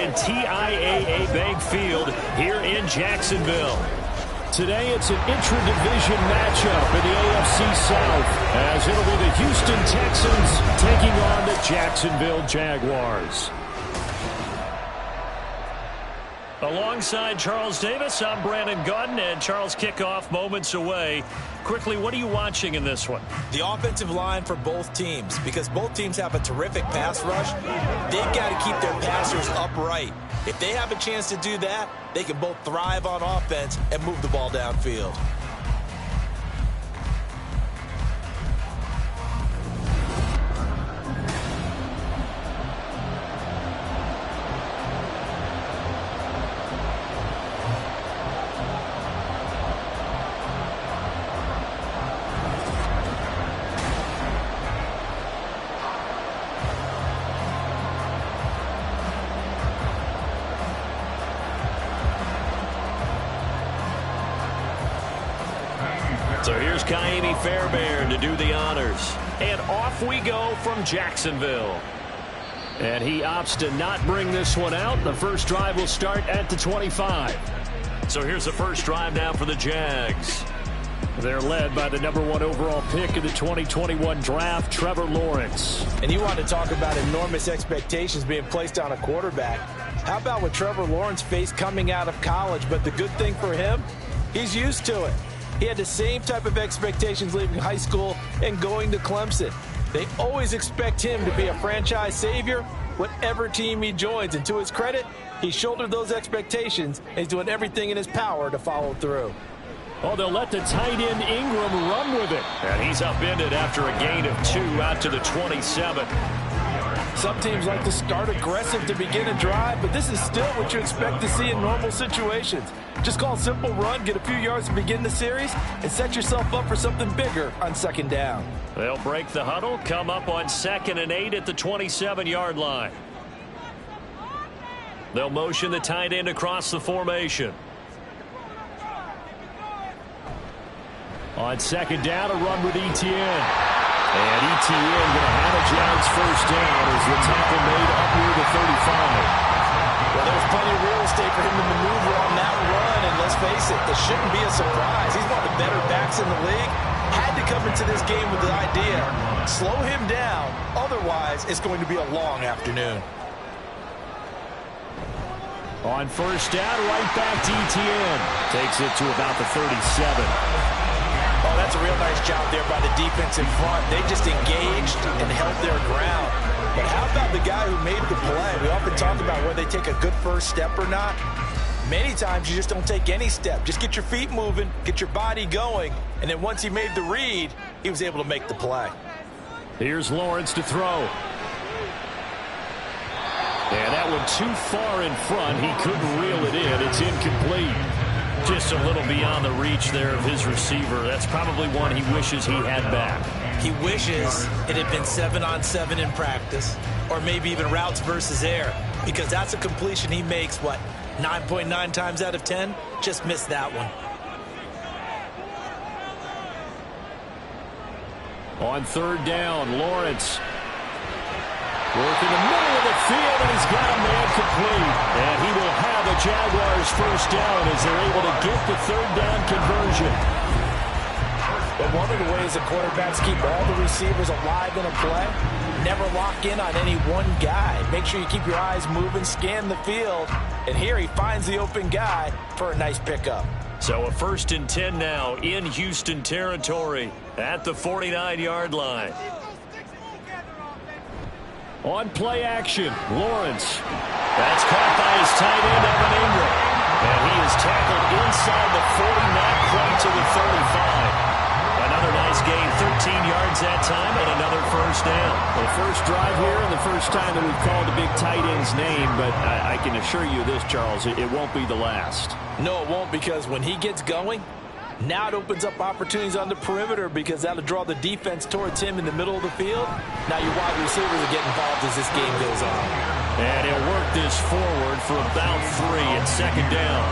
and TIAA Bank Field here in Jacksonville. Today it's an intra-division matchup in the AFC South, as it'll be the Houston Texans taking on the Jacksonville Jaguars. Alongside Charles Davis, I'm Brandon Gaudin, and Charles, kickoff moments away. Quickly, what are you watching in this one? The offensive line for both teams, because both teams have a terrific pass rush. They've got to keep their passers upright. If they have a chance to do that, they can both thrive on offense and move the ball downfield. So here's Kaimi Fairbairn to do the honors. And off we go from Jacksonville. And he opts to not bring this one out. The first drive will start at the 25. So here's the first drive now for the Jags. They're led by the #1 overall pick in the 2021 draft, Trevor Lawrence. And you want to talk about enormous expectations being placed on a quarterback. How about what Trevor Lawrence faced coming out of college? But the good thing for him, he's used to it. He had the same type of expectations leaving high school and going to Clemson. They always expect him to be a franchise savior, whatever team he joins. And to his credit, he shouldered those expectations and he's doing everything in his power to follow through. Oh, they'll let the tight end Ingram run with it. And he's upended after a gain of 2 out to the 27. Some teams like to start aggressive to begin a drive, but this is still what you expect to see in normal situations. Just call a simple run, get a few yards to begin the series, and set yourself up for something bigger on second down. They'll break the huddle, come up on 2nd and 8 at the 27-yard line. They'll motion the tight end across the formation. On 2nd down, a run with Etienne. And Etienne going to have a Jags first down as the tackle made up near the 35. Well, there's plenty of real estate for him to maneuver on that run, and let's face it, this shouldn't be a surprise. He's one of the better backs in the league. Had to come into this game with the idea, slow him down, otherwise it's going to be a long afternoon. On first down, right back to Etienne. Takes it to about the 37. Oh, that's a real nice job there by the defense in front. They just engaged and held their ground. But how about the guy who made the play? We often talk about whether they take a good first step or not. Many times you just don't take any step. Just get your feet moving, get your body going, and then once he made the read, he was able to make the play. Here's Lawrence to throw. And that one too far in front. He couldn't reel it in. It's incomplete. Just a little beyond the reach there of his receiver. That's probably one he wishes he had back. He wishes it had been 7-on-7 in practice, or maybe even routes versus air, because that's a completion he makes, 9.9 times out of 10? Just missed that one. On 3rd down, Lawrence working the middle of the field, and he's got a man complete. And he will have a Jaguars first down as they're able to get the 3rd down conversion. But one of the ways the quarterbacks keep all the receivers alive in a play, never lock in on any one guy. Make sure you keep your eyes moving, scan the field. And here he finds the open guy for a nice pickup. So a 1st and 10 now in Houston territory at the 49-yard line. On play action, Lawrence. That's caught by his tight end, Evan Ingram. And he is tackled inside the 40, not quite to the 35. Another nice gain, 13 yards that time, and another first down. The first drive here and the first time that we've called the big tight end's name, but I can assure you this, Charles, it won't be the last. No, it won't, because when he gets going, now it opens up opportunities on the perimeter, because that'll draw the defense towards him in the middle of the field. Now your wide receivers will get involved as this game goes on. And he'll work this forward for about 3 at 2nd down.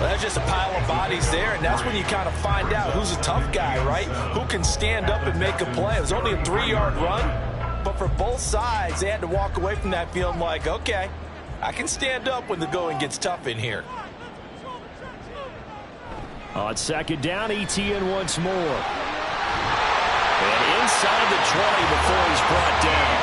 Well, that's just a pile of bodies there, and that's when you kind of find out who's a tough guy, right? Who can stand up and make a play. It was only a 3-yard run, but for both sides, they had to walk away from that feeling like, okay, I can stand up when the going gets tough in here. On second down, ETN once more. And inside the 20 before he's brought down.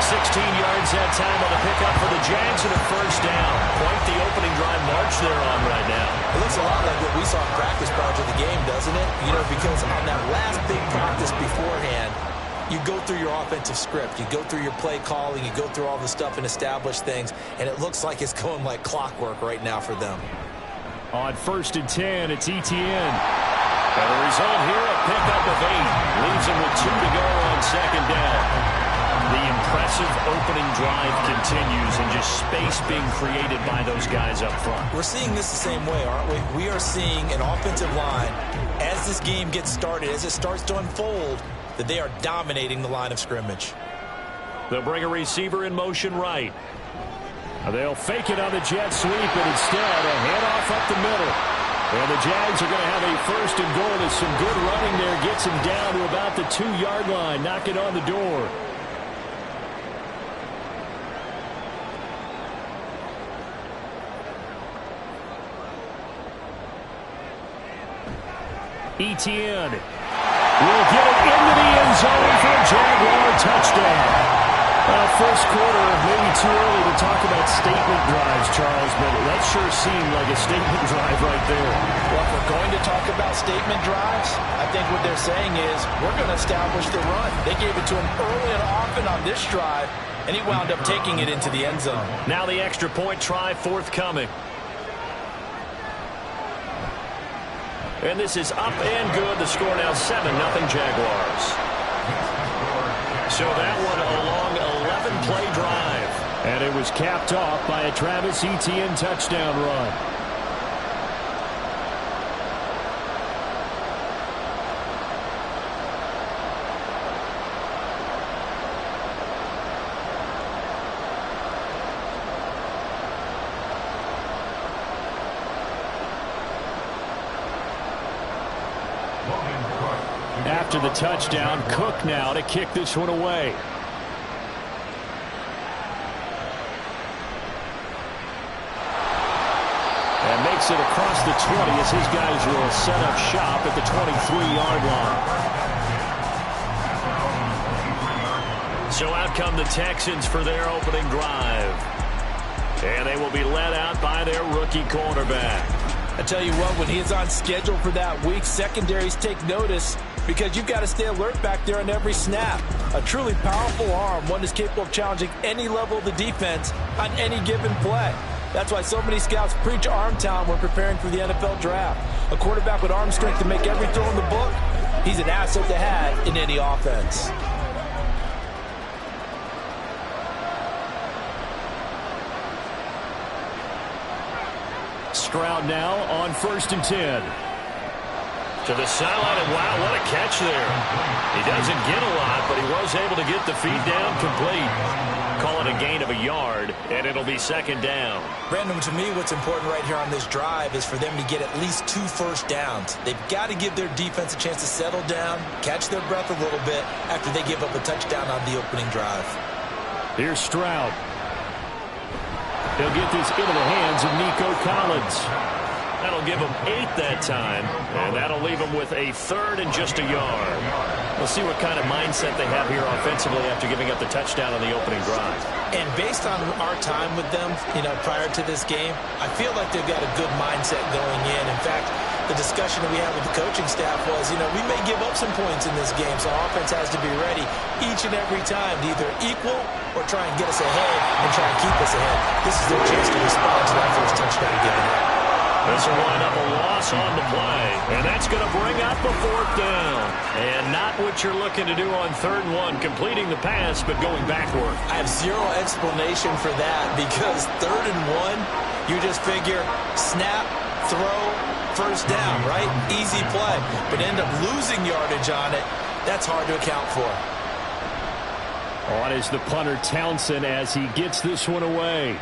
16 yards that time on the pickup for the Jags and a first down. Quite the opening drive march they're on right now. It looks a lot like what we saw in practice prior to the game, doesn't it? You know, because on that last big practice beforehand, you go through your offensive script. You go through your play calling. You go through all the stuff and establish things. And it looks like it's going like clockwork right now for them. On first and 10, it's ETN. And the result here, a pickup of 8. Leaves him with 2 to go on second down. The impressive opening drive continues and just space being created by those guys up front. We're seeing this the same way, aren't we? We are seeing an offensive line, as this game gets started, as it starts to unfold, that they are dominating the line of scrimmage. They'll bring a receiver in motion right. They'll fake it on the jet sweep, and instead a handoff up the middle. And the Jags are going to have a first and goal as some good running there gets him down to about the 2-yard line, knocking on the door. ETN will get it into the end zone for a Jaguar touchdown. Well, first quarter, maybe too early to talk about statement drives, Charles, but that sure seemed like a statement drive right there. Well, if we're going to talk about statement drives, I think what they're saying is we're going to establish the run. They gave it to him early and often on this drive, and he wound up taking it into the end zone. Now the extra point try forthcoming. And this is up and good. The score now 7-0 Jaguars. So that one a long 11-play drive. And it was capped off by a Travis Etienne touchdown run. After the touchdown, Cook now to kick this one away. And makes it across the 20 as his guys will set up shop at the 23-yard line. So out come the Texans for their opening drive. And they will be led out by their rookie quarterback. I tell you what, when he is on schedule for that week, secondaries take notice because you've got to stay alert back there on every snap. A truly powerful arm, one is capable of challenging any level of the defense on any given play. That's why so many scouts preach arm talent when preparing for the NFL draft. A quarterback with arm strength to make every throw in the book, he's an asset to have in any offense. Stroud now on first and 10. To the sideline, and wow, what a catch there. He doesn't get a lot, but he was able to get the feed down complete. Call it a gain of a yard, and it'll be second down. Brandon, to me, what's important right here on this drive is for them to get at least 2 first downs. They've got to give their defense a chance to settle down, catch their breath a little bit after they give up a touchdown on the opening drive. Here's Stroud. He'll get this into the hands of Nico Collins. That'll give him 8 that time, and that'll leave him with a third and just a yard. We'll see what kind of mindset they have here offensively after giving up the touchdown on the opening drive. And based on our time with them, prior to this game, I feel like they've got a good mindset going in. In fact, the discussion that we had with the coaching staff was, we may give up some points in this game, so offense has to be ready each and every time to either equal or try and get us ahead and try and keep us ahead. This is their chance to respond to that first touchdown given up. This will wind up a loss on the play, and that's going to bring up a fourth down. And not what you're looking to do on 3rd and 1, completing the pass, but going backward. I have zero explanation for that because 3rd and 1, you just figure snap, throw, first down, right? Easy play. But end up losing yardage on it. That's hard to account for. On is the punter Townsend as he gets this one away.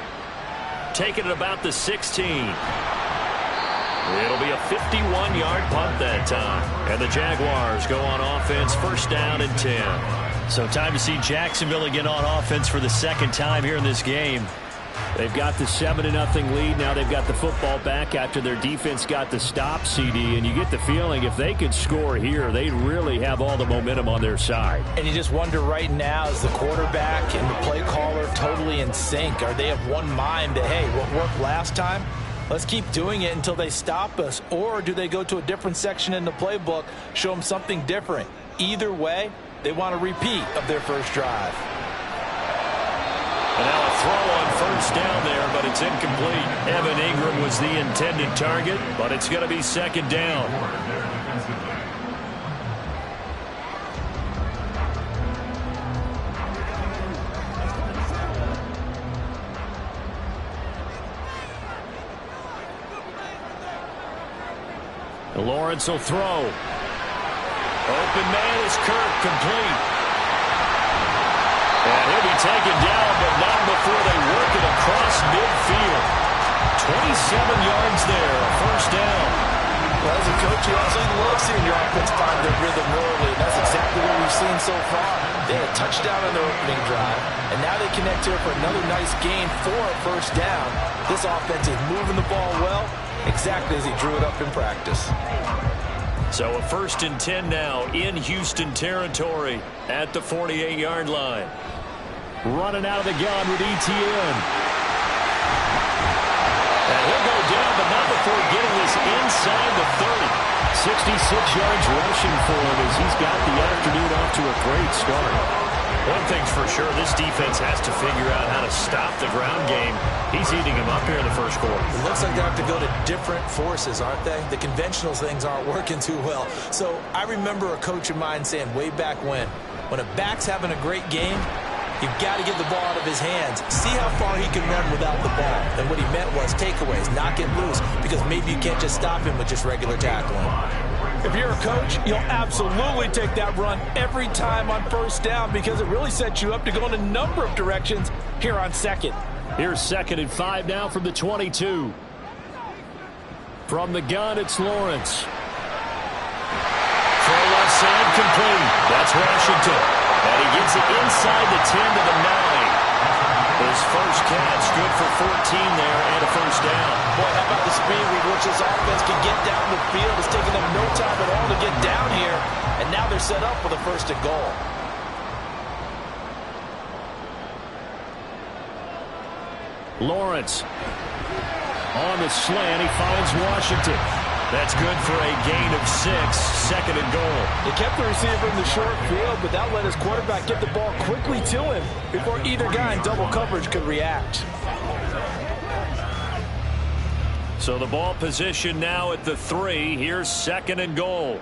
Taking it about the 16. It'll be a 51-yard punt that time. And the Jaguars go on offense, first down and 10. So time to see Jacksonville again on offense for the second time here in this game. They've got the 7-0 lead. Now they've got the football back after their defense got the stop, CD. And you get the feeling if they could score here, they really have all the momentum on their side. And you just wonder right now, is the quarterback and the play caller totally in sync? Are they of one mind that, hey, what worked last time? Let's keep doing it until they stop us. Or do they go to a different section in the playbook, show them something different? Either way, they want a repeat of their first drive. And now a throw on first down there, but it's incomplete. Evan Ingram was the intended target, but it's going to be second down. Lawrence will throw. Open man is Kirk, complete. And he'll be taken down, but not before they work it across midfield. 27 yards there, first down. Well, as a coach, you absolutely love seeing your offense find their rhythm early, and that's exactly what we've seen so far. They had a touchdown on their opening drive, and now they connect here for another nice gain for a first down. This offense is moving the ball well, exactly as he drew it up in practice. So a 1st and 10 now in Houston territory at the 48-yard line. Running out of the gun with Etienne. And he'll go down, but not before getting this inside the 30. 66 yards rushing for him as he's got the afternoon off to a great start. One thing's for sure, this defense has to figure out how to stop the ground game. He's eating them up here in the first quarter. It looks like they have to go to different forces, aren't they? The conventional things aren't working too well. So I remember a coach of mine saying way back when a back's having a great game, you've got to get the ball out of his hands. See how far he can run without the ball. And what he meant was takeaways, knock it loose, because maybe you can't just stop him with just regular tackling. If you're a coach, you'll absolutely take that run every time on first down because it really sets you up to go in a number of directions here on second. Here's 2nd and 5 now from the 22. From the gun, it's Lawrence. For left side, complete. That's Washington. And he gets it inside the 10 to the 9. His first catch, good for 14 there and a first down. Boy, how about the speed with which this offense can get down the field? It's taking them no time at all to get down here. And now they're set up for the 1st and goal. Lawrence on the slant. He finds Washington. That's good for a gain of 6, 2nd and goal. He kept the receiver in the short field, but that let his quarterback get the ball quickly to him before either guy in double coverage could react. So the ball position now at the 3. Here's 2nd and goal.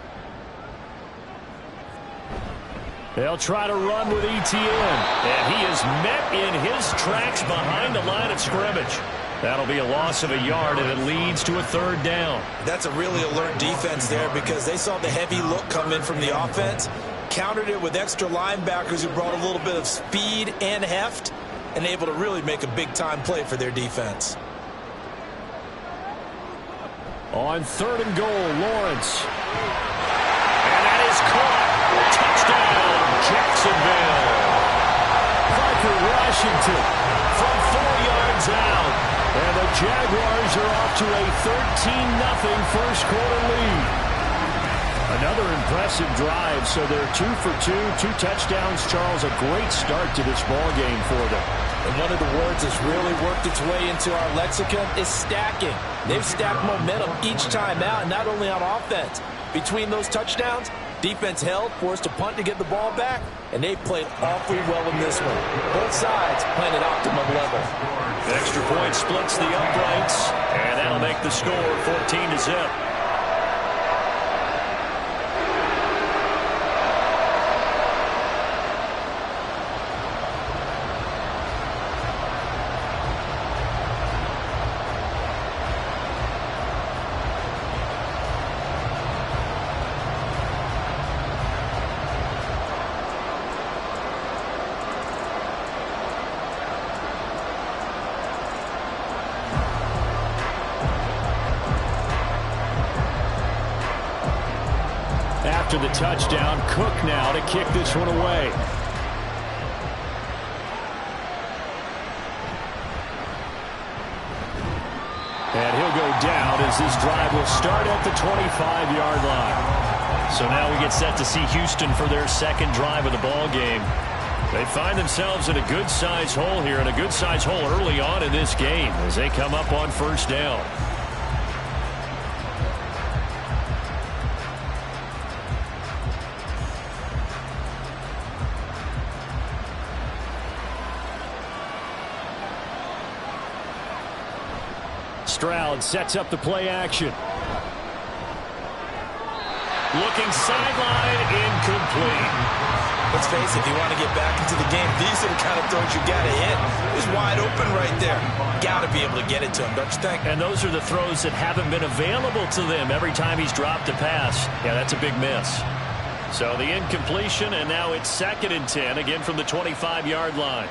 They'll try to run with Etienne. And he is met in his tracks behind the line of scrimmage. That'll be a loss of a yard, and it leads to a 3rd down. That's a really alert defense there because they saw the heavy look come in from the offense, countered it with extra linebackers who brought a little bit of speed and heft, and able to really make a big-time play for their defense. On 3rd and goal, Lawrence. And that is caught. Touchdown, Jacksonville. Parker Washington from 4 yards out. And the Jaguars are off to a 13-0 first quarter lead. Another impressive drive, so they're 2 for 2, 2 touchdowns. Charles, a great start to this ball game for them. And one of the words that's really worked its way into our lexicon is stacking. They've stacked momentum each time out, and not only on offense. Between those touchdowns, defense held, forced a punt to get the ball back, and they played awfully well in this one. Both sides playing at optimum level. The extra point splits the uprights, and that'll make the score 14-0. After the touchdown, Cook now to kick this one away. down as this drive will start at the 25-yard line. So now we get set to see Houston for their second drive of the ball game. They find themselves in a good-sized hole here, and a good-sized hole early on in this game as they come up on first down. Stroud sets up the play action. Looking sideline, incomplete. Let's face it, if you want to get back into the game, these are the kind of throws you got to hit. He's wide open right there. Got to be able to get it to him, don't you think? And those are the throws that haven't been available to them every time he's dropped a pass. Yeah, that's a big miss. So the incompletion, and now it's 2nd and 10, again from the 25-yard line.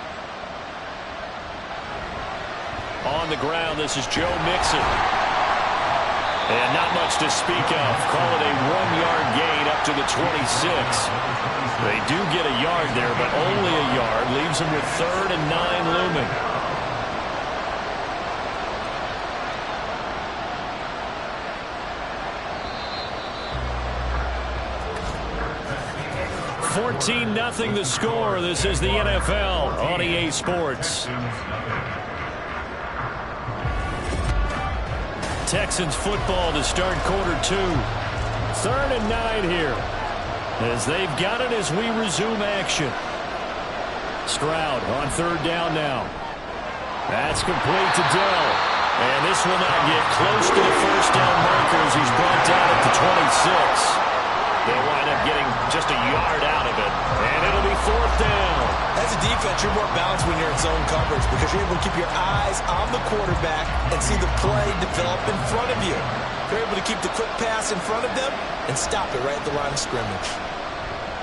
On the ground, this is Joe Mixon. And not much to speak of. Call it a 1-yard gain up to the 26. They do get a yard there, but only a yard. Leaves them with 3rd and 9 looming. (14-0) the score. This is the NFL on EA Sports. Texans football to start quarter 2. 3rd and 9 here, as they've got it as we resume action. Stroud on 3rd down now. That's complete to Dell. And this will not get close to the first down marker as he's brought down at the 26. They'll wind up getting just a yard out of it. And it'll be 4th down. As a defense, you're more balanced when you're in zone coverage because you're able to keep your eyes on the quarterback and see the play develop in front of you. You're able to keep the quick pass in front of them and stop it right at the line of scrimmage.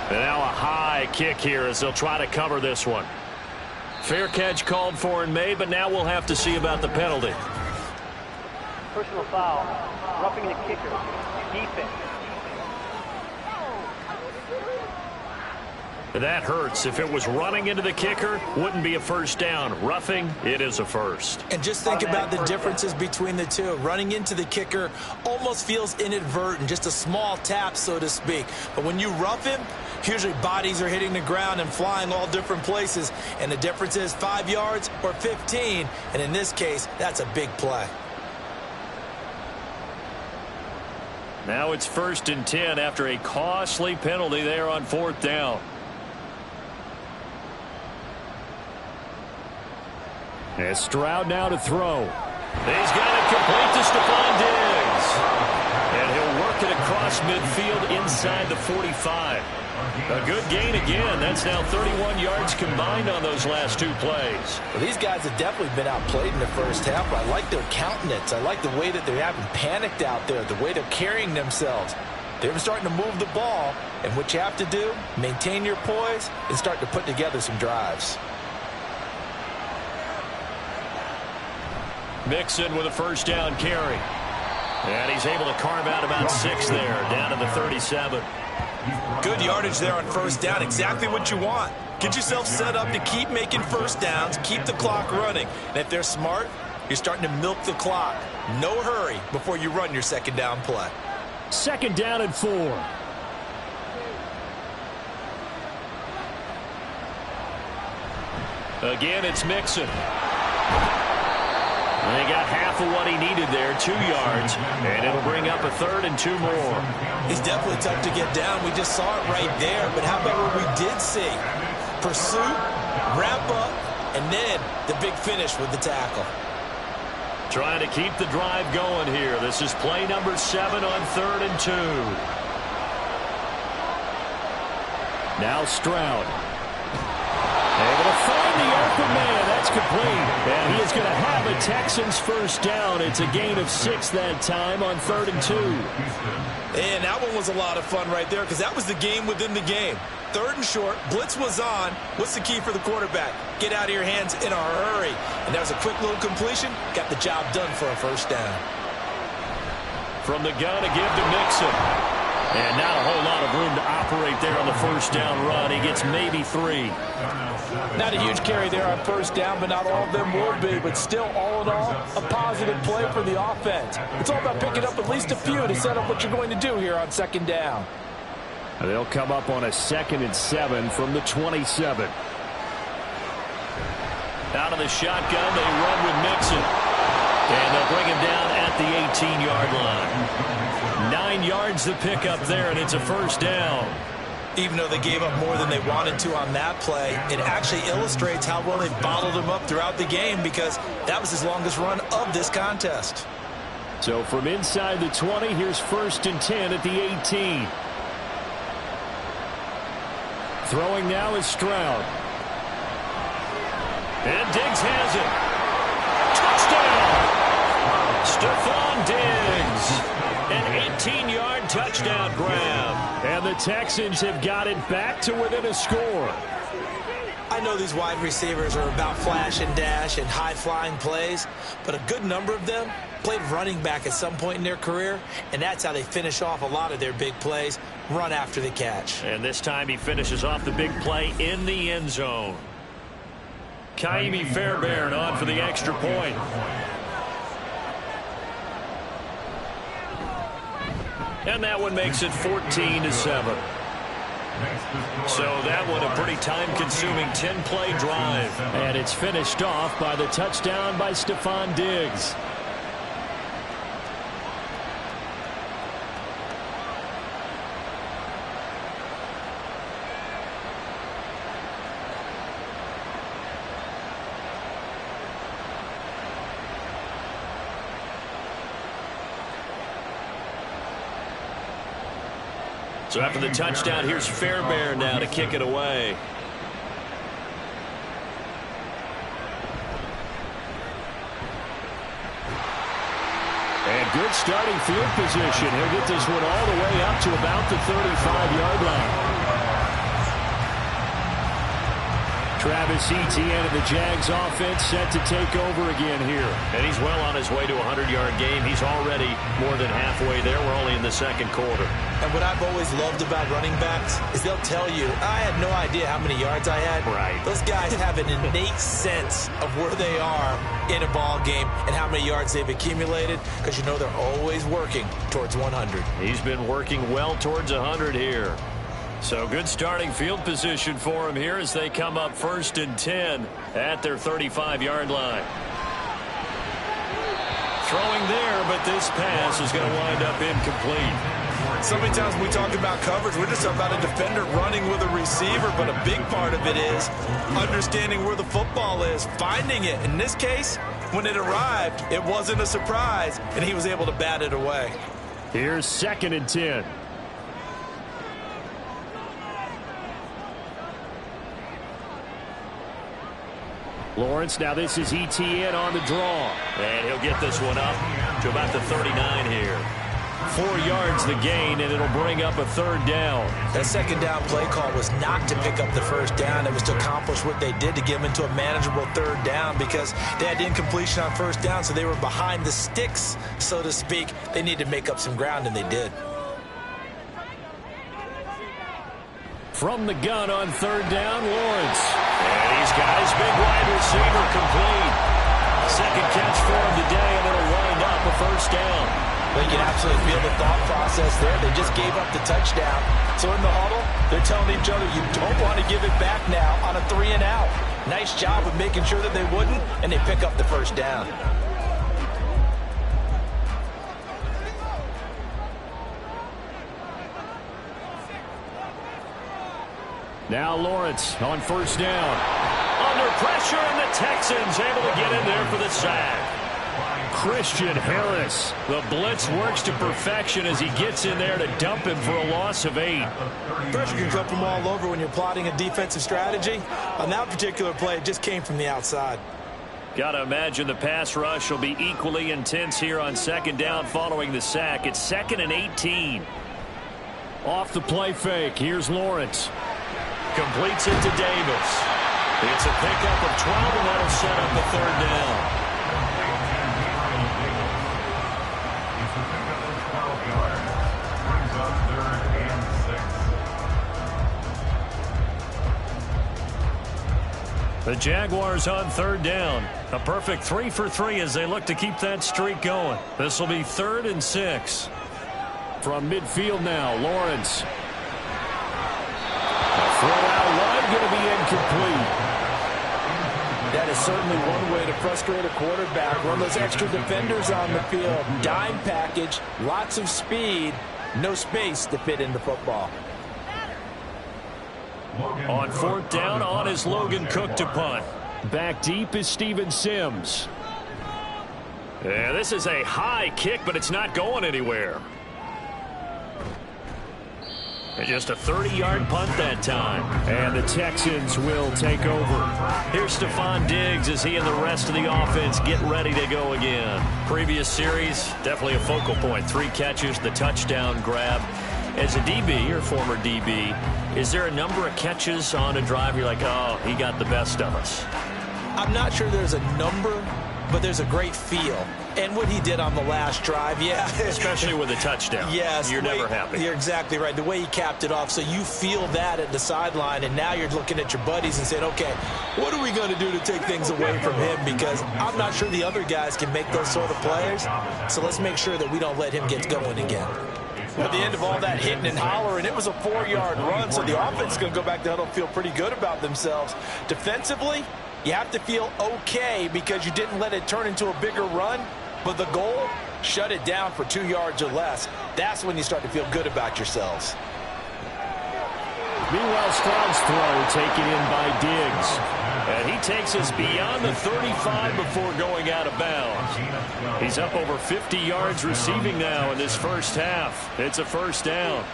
And now a high kick here as they'll try to cover this one. Fair catch called for and made, but now we'll have to see about the penalty. Personal foul, roughing the kicker, defense. That hurts. If it was running into the kicker, wouldn't be a first down. Roughing, it is a first. And just think about the differences between the two. Running into the kicker almost feels inadvertent, just a small tap, so to speak. But when you rough him, usually bodies are hitting the ground and flying all different places. And the difference is 5 yards or 15. And in this case, that's a big play. Now it's 1st and 10 after a costly penalty there on 4th down. As Stroud now to throw. He's got it complete to Stephon Diggs. And he'll work it across midfield inside the 45. A good gain again. That's now 31 yards combined on those last 2 plays. Well, these guys have definitely been outplayed in the first half. I like their countenance. I like the way that they haven't panicked out there, the way they're carrying themselves. They're starting to move the ball, and what you have to do, maintain your poise and start to put together some drives. Mixon with a first down carry. And he's able to carve out about 6 there, down to the 37. Good yardage there on first down. Exactly what you want. Get yourself set up to keep making first downs, keep the clock running. And if they're smart, you're starting to milk the clock. No hurry before you run your second down play. 2nd down and 4. Again, it's Mixon. They got half of what he needed there, 2 yards, and it'll bring up a 3rd and 2 more. He's definitely tough to get down. We just saw it right there, but how about what we did see? Pursuit, wrap up, and then the big finish with the tackle. Trying to keep the drive going here. This is play number 7 on 3rd and 2. Now Stroud. Able to find the open man. That's complete. And he is going to have a Texans first down. It's a gain of 6 that time on 3rd and 2. And that one was a lot of fun right there because that was the game within the game. 3rd and short. Blitz was on. What's the key for the quarterback? Get out of your hands in a hurry. And that was a quick little completion. Got the job done for a first down. From the gun to give to Mixon. And not a whole lot of room to operate there on the first down run. He gets maybe 3. Not a huge carry there on first down, but not all of them will be. But still, all in all, a positive play for the offense. It's all about picking up at least a few to set up what you're going to do here on second down. They'll come up on a 2nd and 7 from the 27. Out of the shotgun, they run with Mixon. And they'll bring him down at the 18-yard line. 9 yards to pick up there, and it's a first down. Even though they gave up more than they wanted to on that play, it actually illustrates how well they bottled him up throughout the game, because that was his longest run of this contest. So from inside the 20, here's 1st and 10 at the 18. Throwing now is Stroud. And Diggs has it. Touchdown! Stephon Diggs. An 18-yard touchdown grab. And the Texans have got it back to within a score. I know these wide receivers are about flash and dash and high-flying plays, but a good number of them played running back at some point in their career, and that's how they finish off a lot of their big plays, run after the catch. And this time he finishes off the big play in the end zone. Kaimi Fairbairn on for the extra point. And that one makes it 14-7. So that one a pretty time-consuming 10-play drive. And it's finished off by the touchdown by Stephon Diggs. So after the touchdown, here's Fairbairn now to kick it away. And good starting field position. He'll get this one all the way up to about the 35-yard line. Travis Etienne of the Jags offense set to take over again here. And he's well on his way to a 100-yard game. He's already more than halfway there. We're only in the second quarter. And what I've always loved about running backs is they'll tell you, I had no idea how many yards I had. Right. Those guys have an innate sense of where they are in a ball game and how many yards they've accumulated, because you know they're always working towards 100. He's been working well towards 100 here. So good starting field position for him here as they come up 1st and 10 at their 35-yard line. Throwing there, but this pass is going to wind up incomplete. So many times when we talk about coverage, we're just talking about a defender running with a receiver, but a big part of it is understanding where the football is, finding it. In this case, when it arrived, it wasn't a surprise, and he was able to bat it away. Here's 2nd and 10. Lawrence, now this is Etienne on the draw. And he'll get this one up to about the 39 here. 4 yards the gain, and it'll bring up a 3rd down. That second down play call was not to pick up the first down. It was to accomplish what they did, to get them into a manageable 3rd down, because they had incompletion on first down, so they were behind the sticks, so to speak. They needed to make up some ground, and they did. From the gun on 3rd down, Lawrence. And he's got his big wide receiver complete. Second catch for him today, and it'll wind up a 1st down. Well, you can absolutely feel the thought process there. They just gave up the touchdown. So in the huddle, they're telling each other, you don't want to give it back now on a 3 and out. Nice job of making sure that they wouldn't, and they pick up the first down. Now Lawrence on 1st down. Under pressure, and the Texans able to get in there for the sack. Christian Harris. The blitz works to perfection as he gets in there to dump him for a loss of 8. Pressure can come from all over when you're plotting a defensive strategy. On that particular play, it just came from the outside. Got to imagine the pass rush will be equally intense here on 2nd down following the sack. It's 2nd and 18. Off the play fake. Here's Lawrence. Completes it to Davis. It's a pickup of 12, and that'll set up the 3rd down. The Jaguars on third down. A perfect 3 for 3 as they look to keep that streak going. This will be 3rd and 6. From midfield now, Lawrence. A throw out wide, going to be incomplete. That is certainly one way to frustrate a quarterback. Run those extra defenders on the field. Dime package, lots of speed, no space to fit in the football. On 4th down, on is Logan Cook to punt. Back deep is Steven Sims. Yeah, this is a high kick, but it's not going anywhere. And just a 30-yard punt that time. And the Texans will take over. Here's Stephon Diggs as he and the rest of the offense get ready to go again. Previous series, definitely a focal point. 3 catches, the touchdown grab. As a DB, or former DB, is there a number of catches on a drive you're like, oh, he got the best of us? I'm not sure there's a number, but there's a great feel. And what he did on the last drive, yeah. Especially with a touchdown. Yes. You're never happy. You're exactly right. The way he capped it off, so you feel that at the sideline, and now you're looking at your buddies and saying, okay, what are we going to do to take things away from him? Because I'm not sure the other guys can make those sort of plays, so let's make sure that we don't let him get going again. At the end of all that hitting and hollering, it was a 4-yard run, so the offense is going to go back to huddle and feel pretty good about themselves. Defensively, you have to feel okay because you didn't let it turn into a bigger run, but the goal, shut it down for 2 yards or less. That's when you start to feel good about yourselves. Meanwhile, Stroud's throw taken in by Diggs. And he takes us beyond the 35 before going out of bounds. He's up over 50 yards receiving now in this first half. It's a 1st down.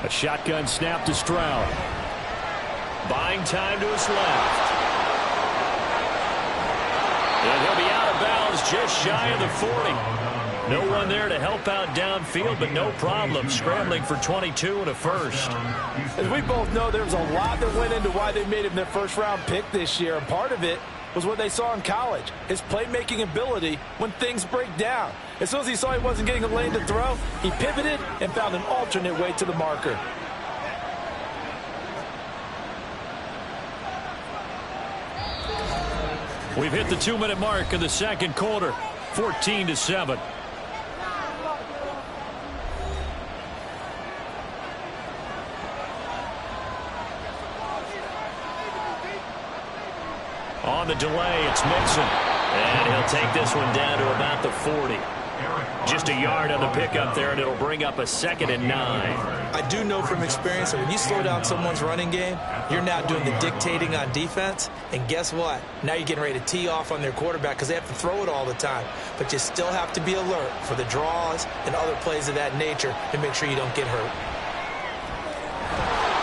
A shotgun snap to Stroud. Buying time to his left. And he'll be out of bounds just shy of the 40. No one there to help out downfield, but no problem scrambling for 22 and a 1st. As we both know, there was a lot that went into why they made him their first-round pick this year, and part of it was what they saw in college, his playmaking ability when things break down. As soon as he saw he wasn't getting a lane to throw, he pivoted and found an alternate way to the marker. We've hit the 2-minute mark in the second quarter, 14-7. On the delay, it's Mixon. And he'll take this one down to about the 40. Just a yard on the pickup there, and it'll bring up a 2nd and 9. I do know from experience that when you slow down someone's running game, you're now doing the dictating on defense. And guess what? Now you're getting ready to tee off on their quarterback because they have to throw it all the time. But you still have to be alert for the draws and other plays of that nature to make sure you don't get hurt.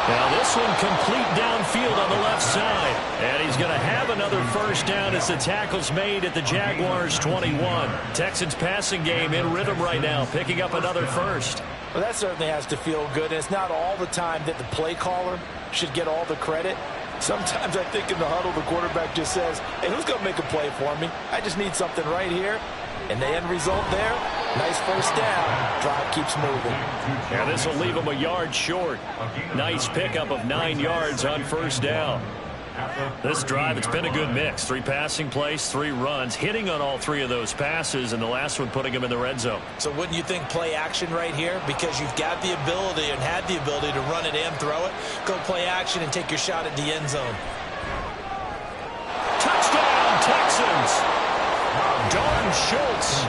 Now this one complete downfield on the left side. And he's going to have another 1st down as the tackle's made at the Jaguars 21. Texans passing game in rhythm right now, picking up another 1st. Well, that certainly has to feel good. And it's not all the time that the play caller should get all the credit. Sometimes I think in the huddle the quarterback just says, hey, who's going to make a play for me? I just need something right here. And the end result there, nice 1st down. Drive keeps moving. Yeah, this will leave him a yard short. Nice pickup of 9 yards on 1st down. This drive, it's been a good mix. 3 passing plays, 3 runs, hitting on all 3 of those passes, and the last one putting him in the red zone. So wouldn't you think play action right here? Because you've got the ability and had the ability to run it and throw it. Go play action and take your shot at the end zone. Touchdown, Texans! Dalton Schultz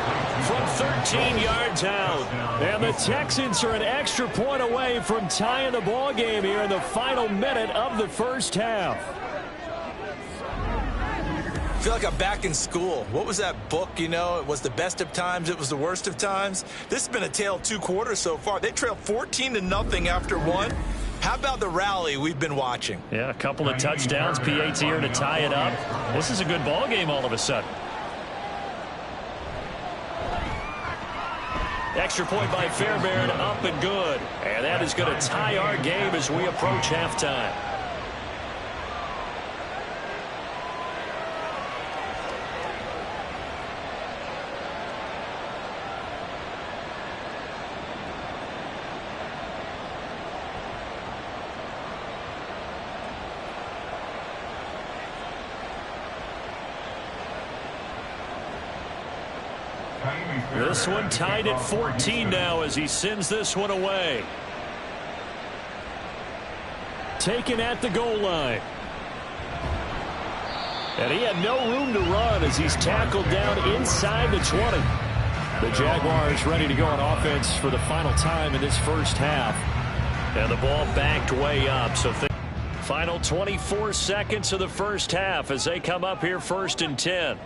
from 13 yards out. And the Texans are an extra point away from tying the ball game here in the final minute of the first half. I feel like I'm back in school. What was that book, you know? It was the best of times. It was the worst of times. This has been a tale of 2 quarters so far. They trailed 14-0 after 1. How about the rally we've been watching? Yeah, a couple of touchdowns. PAT here to tie it up. This is a good ball game all of a sudden. Extra point by Fairbairn, up and good. And that is going to tie our game as we approach halftime. This one tied at 14 now as he sends this one away. Taken at the goal line. And he had no room to run as he's tackled down inside the 20. The Jaguars ready to go on offense for the final time in this first half. And the ball backed way up. So final 24 seconds of the first half as they come up here 1st and 10.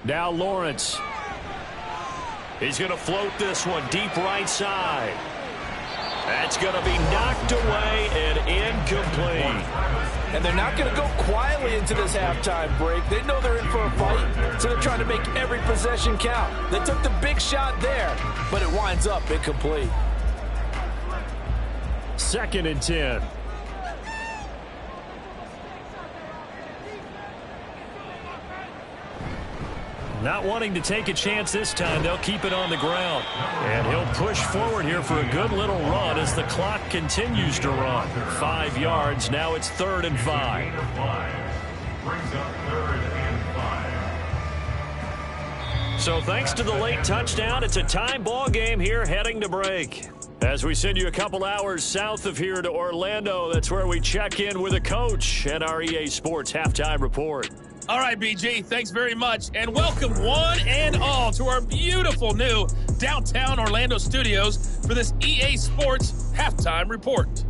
Now Lawrence. He's going to float this one deep right side. That's going to be knocked away and incomplete. And they're not going to go quietly into this halftime break. They know they're in for a fight, so they're trying to make every possession count. They took the big shot there, but it winds up incomplete. 2nd and 10. Not wanting to take a chance this time, they'll keep it on the ground. And he'll push forward here for a good little run as the clock continues to run. 5 yards, now it's 3rd and 5. So thanks to the late touchdown, it's a time ball game here heading to break. As we send you a couple hours south of here to Orlando, that's where we check in with a coach and our EA Sports Halftime Report. All right, BG, thanks very much, and welcome one and all to our beautiful new downtown Orlando studios for this EA Sports Halftime Report.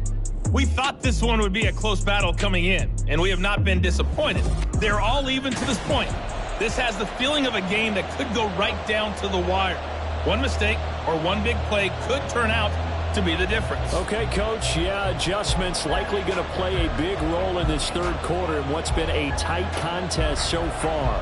We thought this one would be a close battle coming in, and we have not been disappointed. They're all even to this point. This has the feeling of a game that could go right down to the wire. One mistake or one big play could turn out to be the difference. Okay, Coach. Yeah, adjustments likely going to play a big role in this 3rd quarter in what's been a tight contest so far.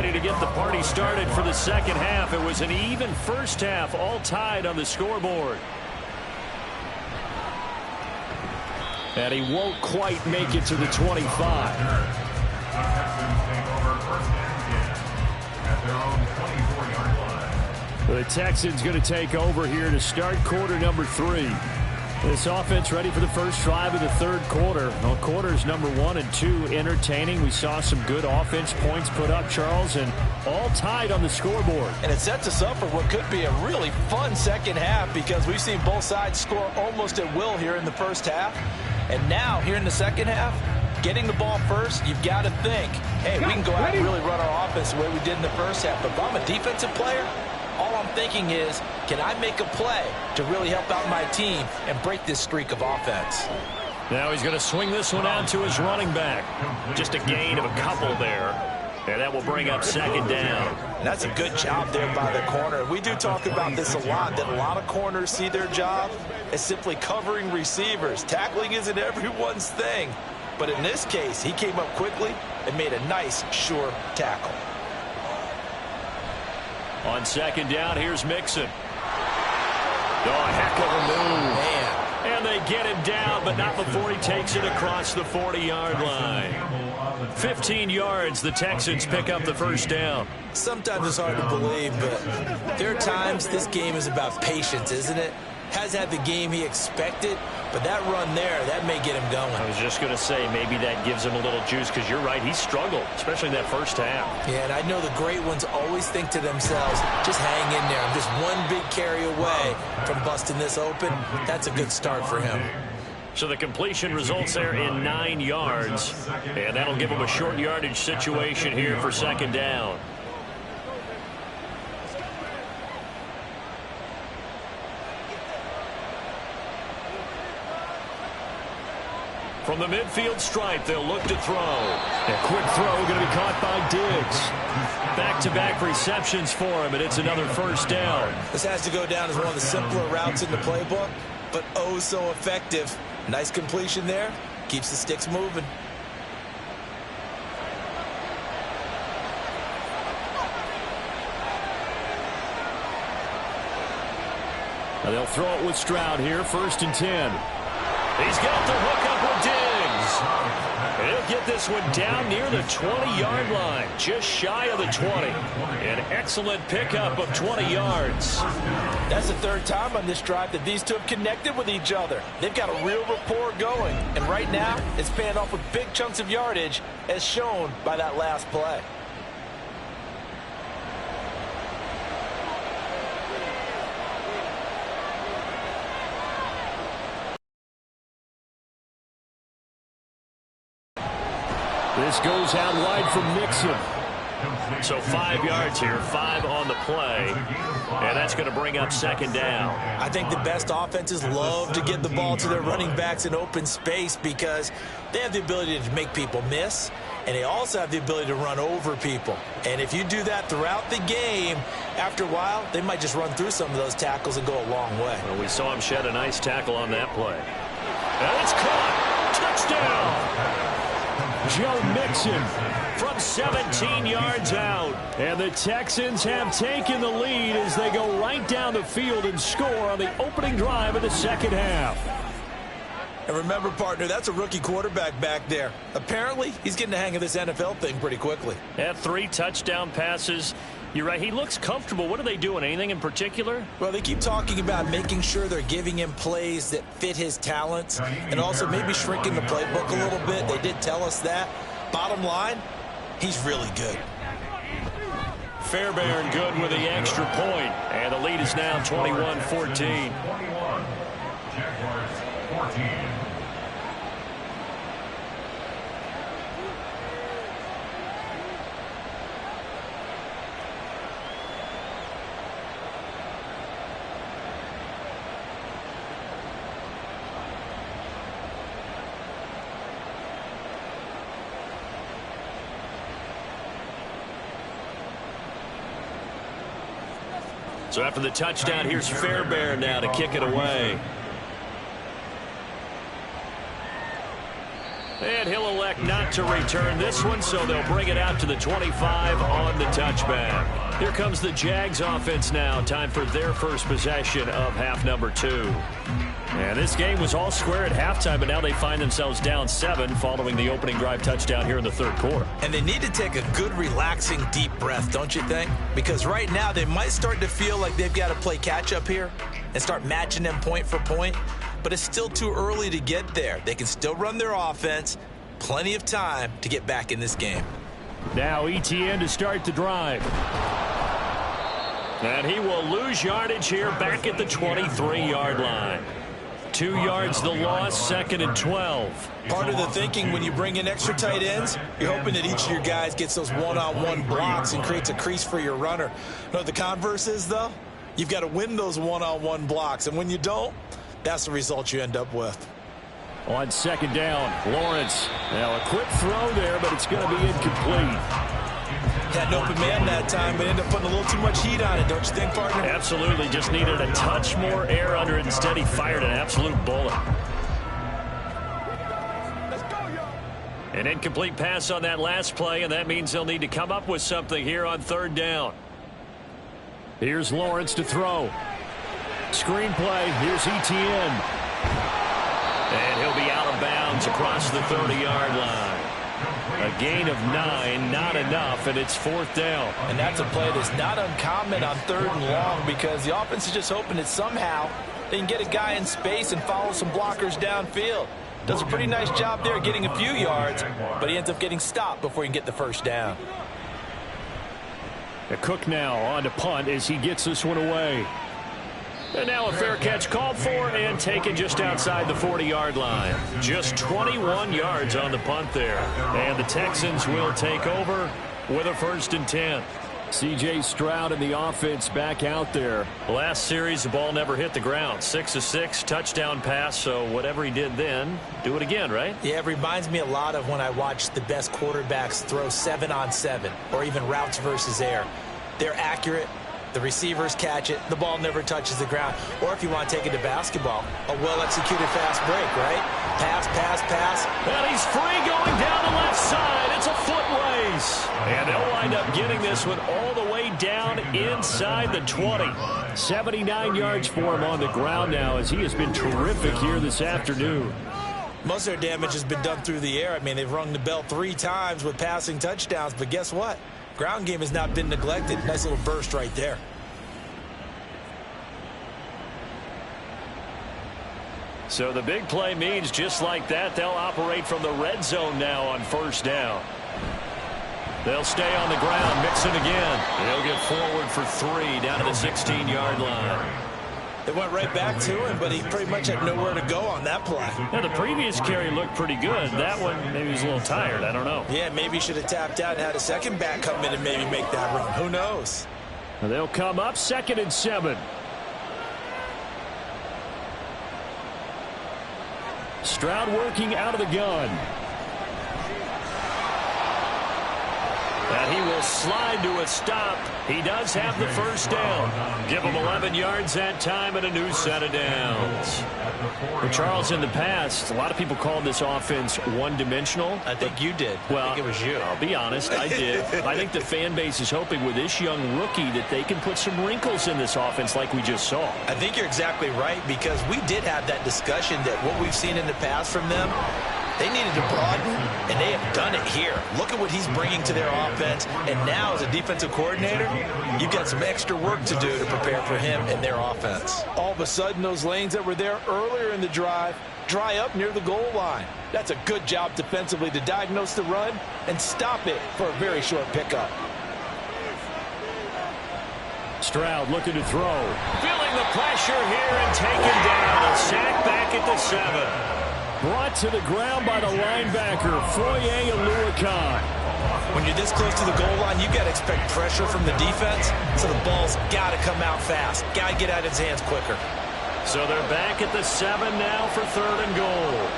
To get the party started for the 2nd half. It was an even first half, all tied on the scoreboard. And he won't quite make it to the 25. The Texans going to take over here to start quarter number 3. This offense ready for the first drive of the 3rd quarter. Well, quarters number 1 and 2 entertaining. We saw some good offense points put up, Charles, and all tied on the scoreboard. And it sets us up for what could be a really fun 2nd half because we've seen both sides score almost at will here in the first half. And now, here in the 2nd half, getting the ball first, you've got to think, hey, we can go out and really run our offense the way we did in the first half. But if I'm a defensive player, all I'm thinking is, can I make a play to really help out my team and break this streak of offense? Now he's going to swing this one out to his running back. Just a gain of a couple there. And that will bring up 2nd down. And that's a good job there by the corner. We do talk about this a lot, that a lot of corners see their job as simply covering receivers. Tackling isn't everyone's thing. But in this case, he came up quickly and made a nice, sure tackle. On 2nd down, here's Mixon. Oh, a heck of a move. Man. And they get him down, but not before he takes it across the 40-yard line. 15 yards, the Texans pick up the 1st down. Sometimes it's hard to believe, but there are times this game is about patience, isn't it? Has had the game he expected, but that run there, that may get him going. I was just going to say, maybe that gives him a little juice, because you're right, he struggled, especially in that first half. Yeah, and I know the great ones always think to themselves, just hang in there. I'm just one big carry away from busting this open. That's a good start for him. So the completion results there in 9 yards, and that'll give him a short yardage situation here for 2nd down. From the midfield stripe, they'll look to throw. A quick throw going to be caught by Diggs. Back-to-back receptions for him, and it's another 1st down. This has to go down as one of the simpler routes in the playbook, but oh so effective. Nice completion there. Keeps the sticks moving. And they'll throw it with Stroud here, 1st and 10. He's got the hook up with Diggs. He'll get this one down near the 20-yard line, just shy of the 20. An excellent pickup of 20 yards. That's the 3rd time on this drive that these two have connected with each other. They've got a real rapport going. And right now, it's paying off with big chunks of yardage, as shown by that last play. This goes out wide for Mixon. So 5 yards here, 5 on the play. And that's going to bring up 2nd down. I think the best offenses love to get the ball to their running backs in open space because they have the ability to make people miss, and they also have the ability to run over people. And if you do that throughout the game, after a while, they might just run through some of those tackles and go a long way. Well, we saw him shed a nice tackle on that play. And it's caught. Touchdown. Joe Mixon from 17 yards out. And the Texans have taken the lead as they go right down the field and score on the opening drive of the 2nd half. And remember, partner, that's a rookie quarterback back there. Apparently, he's getting the hang of this NFL thing pretty quickly. Had 3 touchdown passes. You're right, he looks comfortable. What are they doing? Anything in particular? Well, they keep talking about making sure they're giving him plays that fit his talents and also maybe shrinking the playbook a little bit. They did tell us that. Bottom line, he's really good. Fairbairn good with the extra point. And the lead is now 21-14. Jaguars 14. So after the touchdown, here's Fairbairn now to kick it away. And he'll elect not to return this one, so they'll bring it out to the 25 on the touchback. Here comes the Jags offense now. Time for their first possession of half number 2. And this game was all square at halftime, but now they find themselves down 7 following the opening drive touchdown here in the 3rd quarter. And they need to take a good, relaxing, deep breath, don't you think? Because right now they might start to feel like they've got to play catch-up here and start matching them point for point. But it's still too early to get there. They can still run their offense. Plenty of time to get back in this game. Now ETN to start the drive. And he will lose yardage here back at the 23-yard line. 2 yards the loss, 2nd and 12. Part of the thinking when you bring in extra tight ends, you're hoping that each of your guys gets those one-on-one blocks and creates a crease for your runner. You know what the converse is, though? You've got to win those one-on-one blocks, and when you don't, that's the result you end up with. On 2nd down, Lawrence. Now a quick throw there, but it's going to be incomplete. Had an open man that time, but ended up putting a little too much heat on it, don't you think, partner? Absolutely. Just needed a touch more air under it. Instead, he fired an absolute bullet. An incomplete pass on that last play, and that means they'll need to come up with something here on 3rd down. Here's Lawrence to throw. Screen play. Here's ETN. And he'll be out of bounds across the 30-yard line. A gain of 9, not enough, and it's 4th down. And that's a play that's not uncommon on 3rd and long because the offense is just hoping that somehow they can get a guy in space and follow some blockers downfield. Does a pretty nice job there getting a few yards, but he ends up getting stopped before he can get the 1st down. A Cook now on to punt as he gets this one away. And now a fair catch called for and taken just outside the 40-yard line. Just 21 yards on the punt there. And the Texans will take over with a 1st and 10. C.J. Stroud and the offense back out there. Last series, the ball never hit the ground. 6 of 6, touchdown pass. So whatever he did then, do it again, right? Yeah, it reminds me a lot of when I watched the best quarterbacks throw 7-on-7 or even routes versus air. They're accurate. The receivers catch it. The ball never touches the ground. Or if you want to take it to basketball, a well-executed fast break, right? Pass, pass, pass. And he's free going down the left side. It's a foot race. And they'll wind up getting this this one all the way down inside the 20. 79 yards for him on the ground now, as he has been terrific here this afternoon. Most of their damage has been done through the air. I mean, they've rung the bell 3 times with passing touchdowns, but guess what? Ground game has not been neglected. Nice little burst right there. So the big play means just like that, they'll operate from the red zone now on first down. They'll stay on the ground, mix it again. They'll get forward for 3 down to the 16-yard line. They went right back to him, but he pretty much had nowhere to go on that play. Now, the previous carry looked pretty good. That one, maybe he was a little tired. I don't know. Yeah, maybe he should have tapped out and had a second back come in and maybe make that run. Who knows? They'll come up 2nd and 7. Stroud working out of the gun. And he will slide to a stop. He does have the first down. Give him 11 yards that time and a new set of downs. Well, Charles, in the past, a lot of people called this offense one-dimensional. I think you did. Well, I think it was you. I'll be honest, I did. I think the fan base is hoping with this young rookie that they can put some wrinkles in this offense like we just saw. I think you're exactly right, because we did have that discussion that what we've seen in the past from them, they needed to broaden, and they have done it here. Look at what he's bringing to their offense, and now as a defensive coordinator, you've got some extra work to do to prepare for him and their offense. All of a sudden, those lanes that were there earlier in the drive dry up near the goal line. That's a good job defensively to diagnose the run and stop it for a very short pickup. Stroud looking to throw. Feeling the pressure here and taken down. A sack back at the 7. Brought to the ground by the linebacker, Foye Oluokun. When you're this close to the goal line, you've got to expect pressure from the defense, so the ball's got to come out fast. Got to get out of his hands quicker. So they're back at the 7 now for 3rd and goal.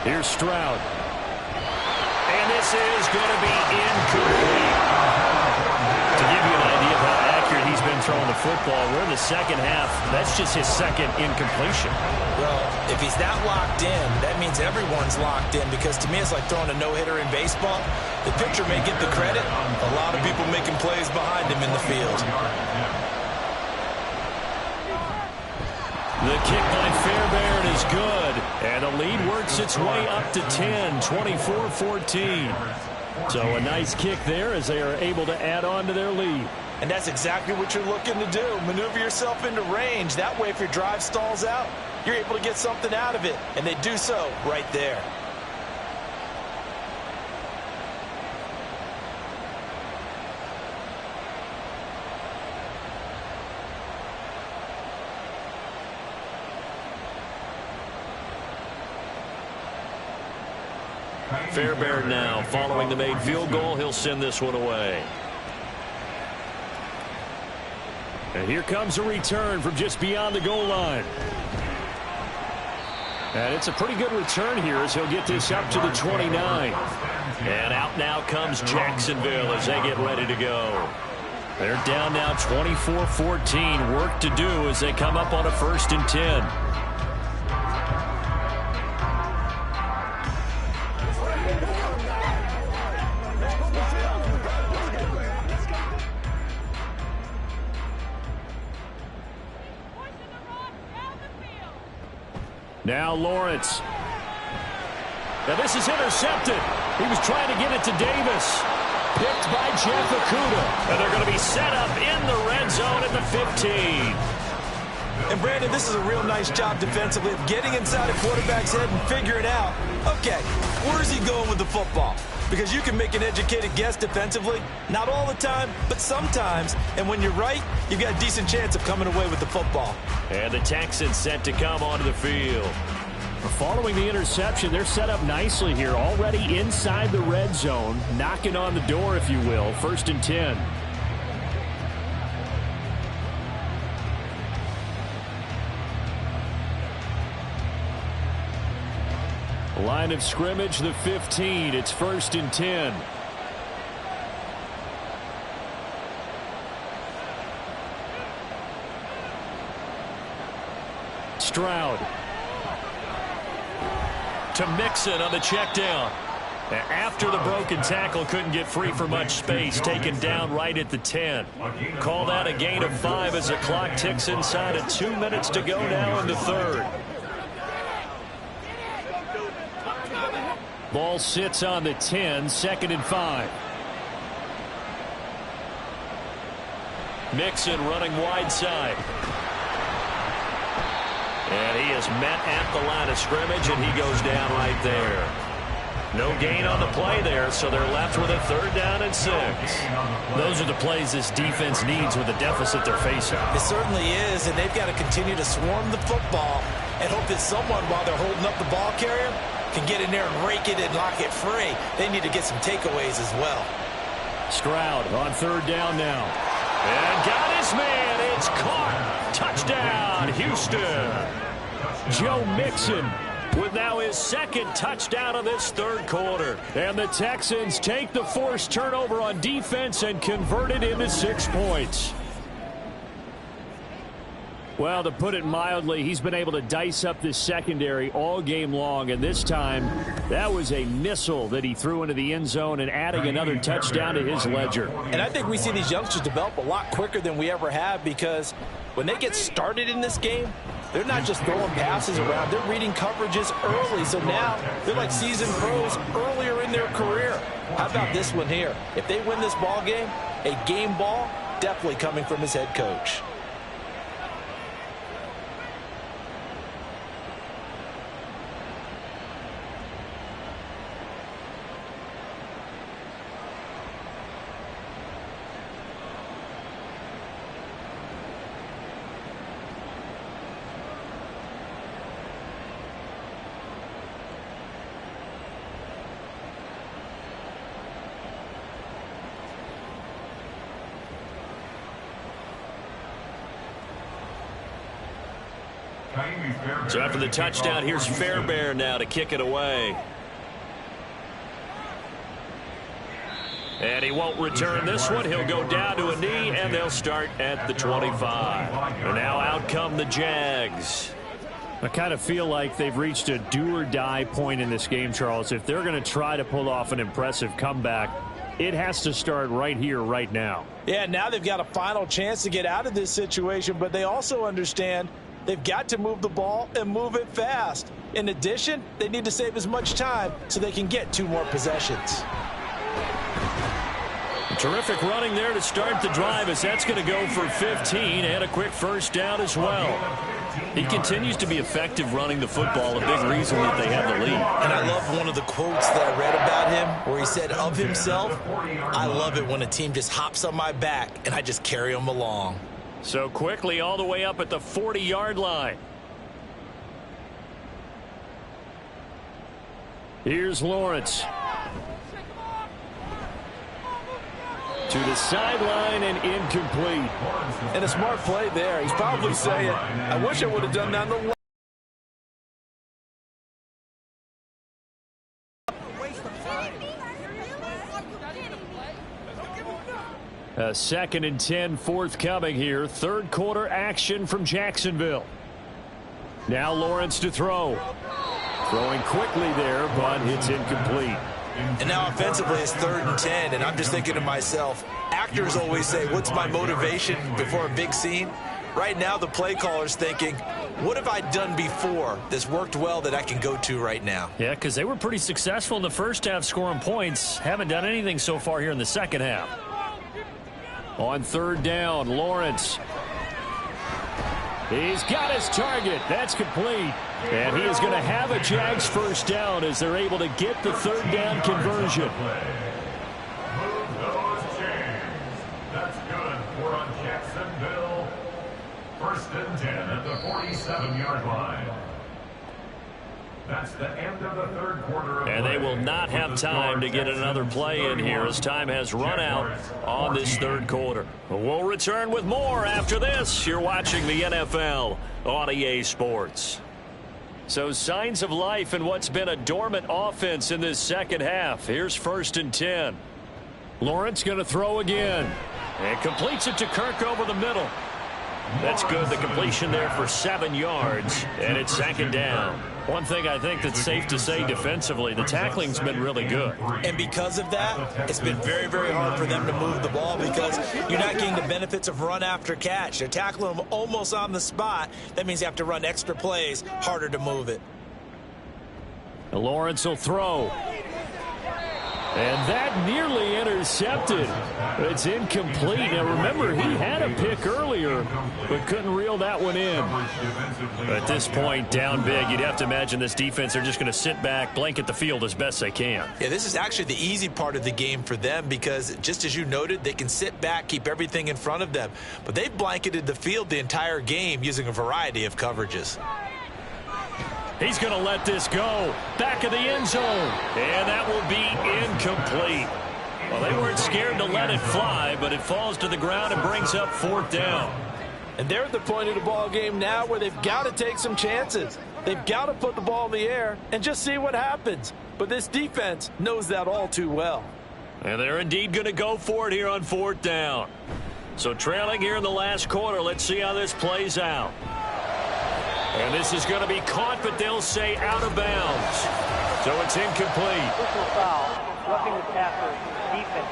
Here's Stroud. And this is going to be incomplete. To give you an idea of how accurate he's been throwing the football, we're in the second half. That's just his 2nd incompletion. Well, if he's that locked in, that means everyone's locked in, because to me it's like throwing a no-hitter in baseball. The pitcher may get the credit. A lot of people making plays behind him in the field. The kick by Fairbairn is good, and the lead works its way up to 10, 24-14. So a nice kick there as they are able to add on to their lead. And that's exactly what you're looking to do. Maneuver yourself into range. That way, if your drive stalls out, you're able to get something out of it. And they do so right there. Fairbairn now following the made field goal. He'll send this one away. And here comes a return from just beyond the goal line. And it's a pretty good return here as he'll get this up to the 29. And out now comes Jacksonville as they get ready to go. They're down now 24-14. Work to do as they come up on a 1st and 10. Now Lawrence. Now this is intercepted. He was trying to get it to Davis. Picked by Jeff Okudah. And they're going to be set up in the red zone at the 15. And Brandon, this is a real nice job defensively of getting inside a quarterback's head and figuring out, okay, where's he going with the football? Because you can make an educated guess defensively. Not all the time, but sometimes. And when you're right, you've got a decent chance of coming away with the football. And the Texans set to come onto the field. Following the interception, they're set up nicely here. Already inside the red zone. Knocking on the door, if you will. 1st and 10. Line of scrimmage, the 15. It's 1st and 10. Stroud to Mixon on the check down. After the broken tackle, couldn't get free for much space, taken down right at the 10. Call that a gain of 5 as the clock ticks inside of 2 minutes to go now in the third. Ball sits on the 10, 2nd and 5. Mixon running wide side. And he is met at the line of scrimmage, and he goes down right there. No gain on the play there, so they're left with a 3rd down and 6. Those are the plays this defense needs with the deficit they're facing. It certainly is, and they've got to continue to swarm the football and hope that someone, while they're holding up the ball carrier, can get in there and rake it and lock it free. They need to get some takeaways as well. Stroud on 3rd down now. And got his man. It's caught. Touchdown, Houston. Joe Mixon with now his 2nd touchdown of this 3rd quarter. And the Texans take the forced turnover on defense and convert it into 6 points. Well, to put it mildly, he's been able to dice up this secondary all game long, and this time that was a missile that he threw into the end zone and adding another touchdown to his ledger. And I think we see these youngsters develop a lot quicker than we ever have, because when they get started in this game, they're not just throwing passes around. They're reading coverages early, so now they're like seasoned pros earlier in their career. How about this one here? If they win this ball game, a game ball definitely coming from his head coach. So after the touchdown, here's Fairbairn now to kick it away. And he won't return this one. He'll go down to a knee, and they'll start at the 25. And now out come the Jags. I kind of feel like they've reached a do-or-die point in this game, Charles. If they're going to try to pull off an impressive comeback, it has to start right here, right now. Yeah, now they've got a final chance to get out of this situation, but they also understand they've got to move the ball and move it fast. In addition, they need to save as much time so they can get 2 more possessions. Terrific running there to start the drive, as that's going to go for 15 and a quick 1st down as well. He continues to be effective running the football, a big reason that they have the lead. And I love one of the quotes that I read about him where he said of himself, "I love it when a team just hops on my back and I just carry them along." So quickly all the way up at the 40-yard line. Here's Lawrence. To the sideline and incomplete. And a smart play there. He's probably saying, I wish I would have done that on the A 2nd and 10 forthcoming here. 3rd quarter action from Jacksonville. Now Lawrence to throw. Throwing quickly there, but it's incomplete. And now offensively it's 3rd and 10, and I'm just thinking to myself, actors always say, what's my motivation before a big scene? Right now the play caller's thinking, what have I done before that's worked well that I can go to right now? Yeah, because they were pretty successful in the first half scoring points. Haven't done anything so far here in the second half. On 3rd down, Lawrence. He's got his target. That's complete. And he is going to have a Jags 1st down as they're able to get the 3rd down conversion. Move those chains. That's good for on Jacksonville. 1st and 10 at the 47-yard line. That's the end of the 3rd quarter. And they will not have time to get another play in here as time has run out on this 3rd quarter. We'll return with more after this. You're watching the NFL on EA Sports. So signs of life in what's been a dormant offense in this second half. Here's 1st and 10. Lawrence going to throw again. And completes it to Kirk over the middle. That's good. The completion there for 7 yards, and it's 2nd down. One thing I think that's safe to say defensively, the tackling's been really good. And because of that, it's been very, very hard for them to move the ball because you're not getting the benefits of run after catch. They're tackling them almost on the spot. That means you have to run extra plays, harder to move it. Lawrence will throw. And that nearly intercepted. It's incomplete. Now, remember, he had a pick earlier, but couldn't reel that one in. At this point, down big, you'd have to imagine this defense, they're just going to sit back, blanket the field as best they can. Yeah, this is actually the easy part of the game for them because, just as you noted, they can sit back, keep everything in front of them. But they've blanketed the field the entire game using a variety of coverages. He's going to let this go. Back of the end zone. And that will be incomplete. Well, they weren't scared to let it fly, but it falls to the ground and brings up 4th down. And they're at the point of the ball game now where they've got to take some chances. They've got to put the ball in the air and just see what happens. But this defense knows that all too well. And they're indeed going to go for it here on 4th down. So trailing here in the last quarter, let's see how this plays out. And this is going to be caught, but they'll say out of bounds. So it's incomplete. Personal foul, roughing the passer, defense.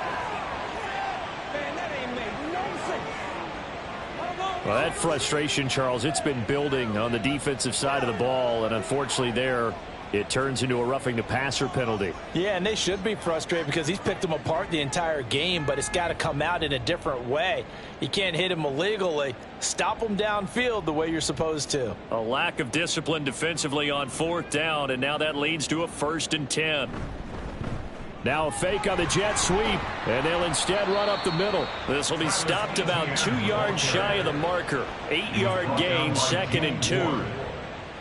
Well, that frustration, Charles, it's been building on the defensive side of the ball, and unfortunately there, it turns into a roughing the passer penalty. Yeah, and they should be frustrated because he's picked them apart the entire game, but it's got to come out in a different way. You can't hit him illegally. Stop him downfield the way you're supposed to. A lack of discipline defensively on 4th down, and now that leads to a 1st and 10. Now a fake on the jet sweep, and they'll instead run up the middle. This will be stopped about 2 yards shy of the marker. 8-yard gain, 2nd and 2.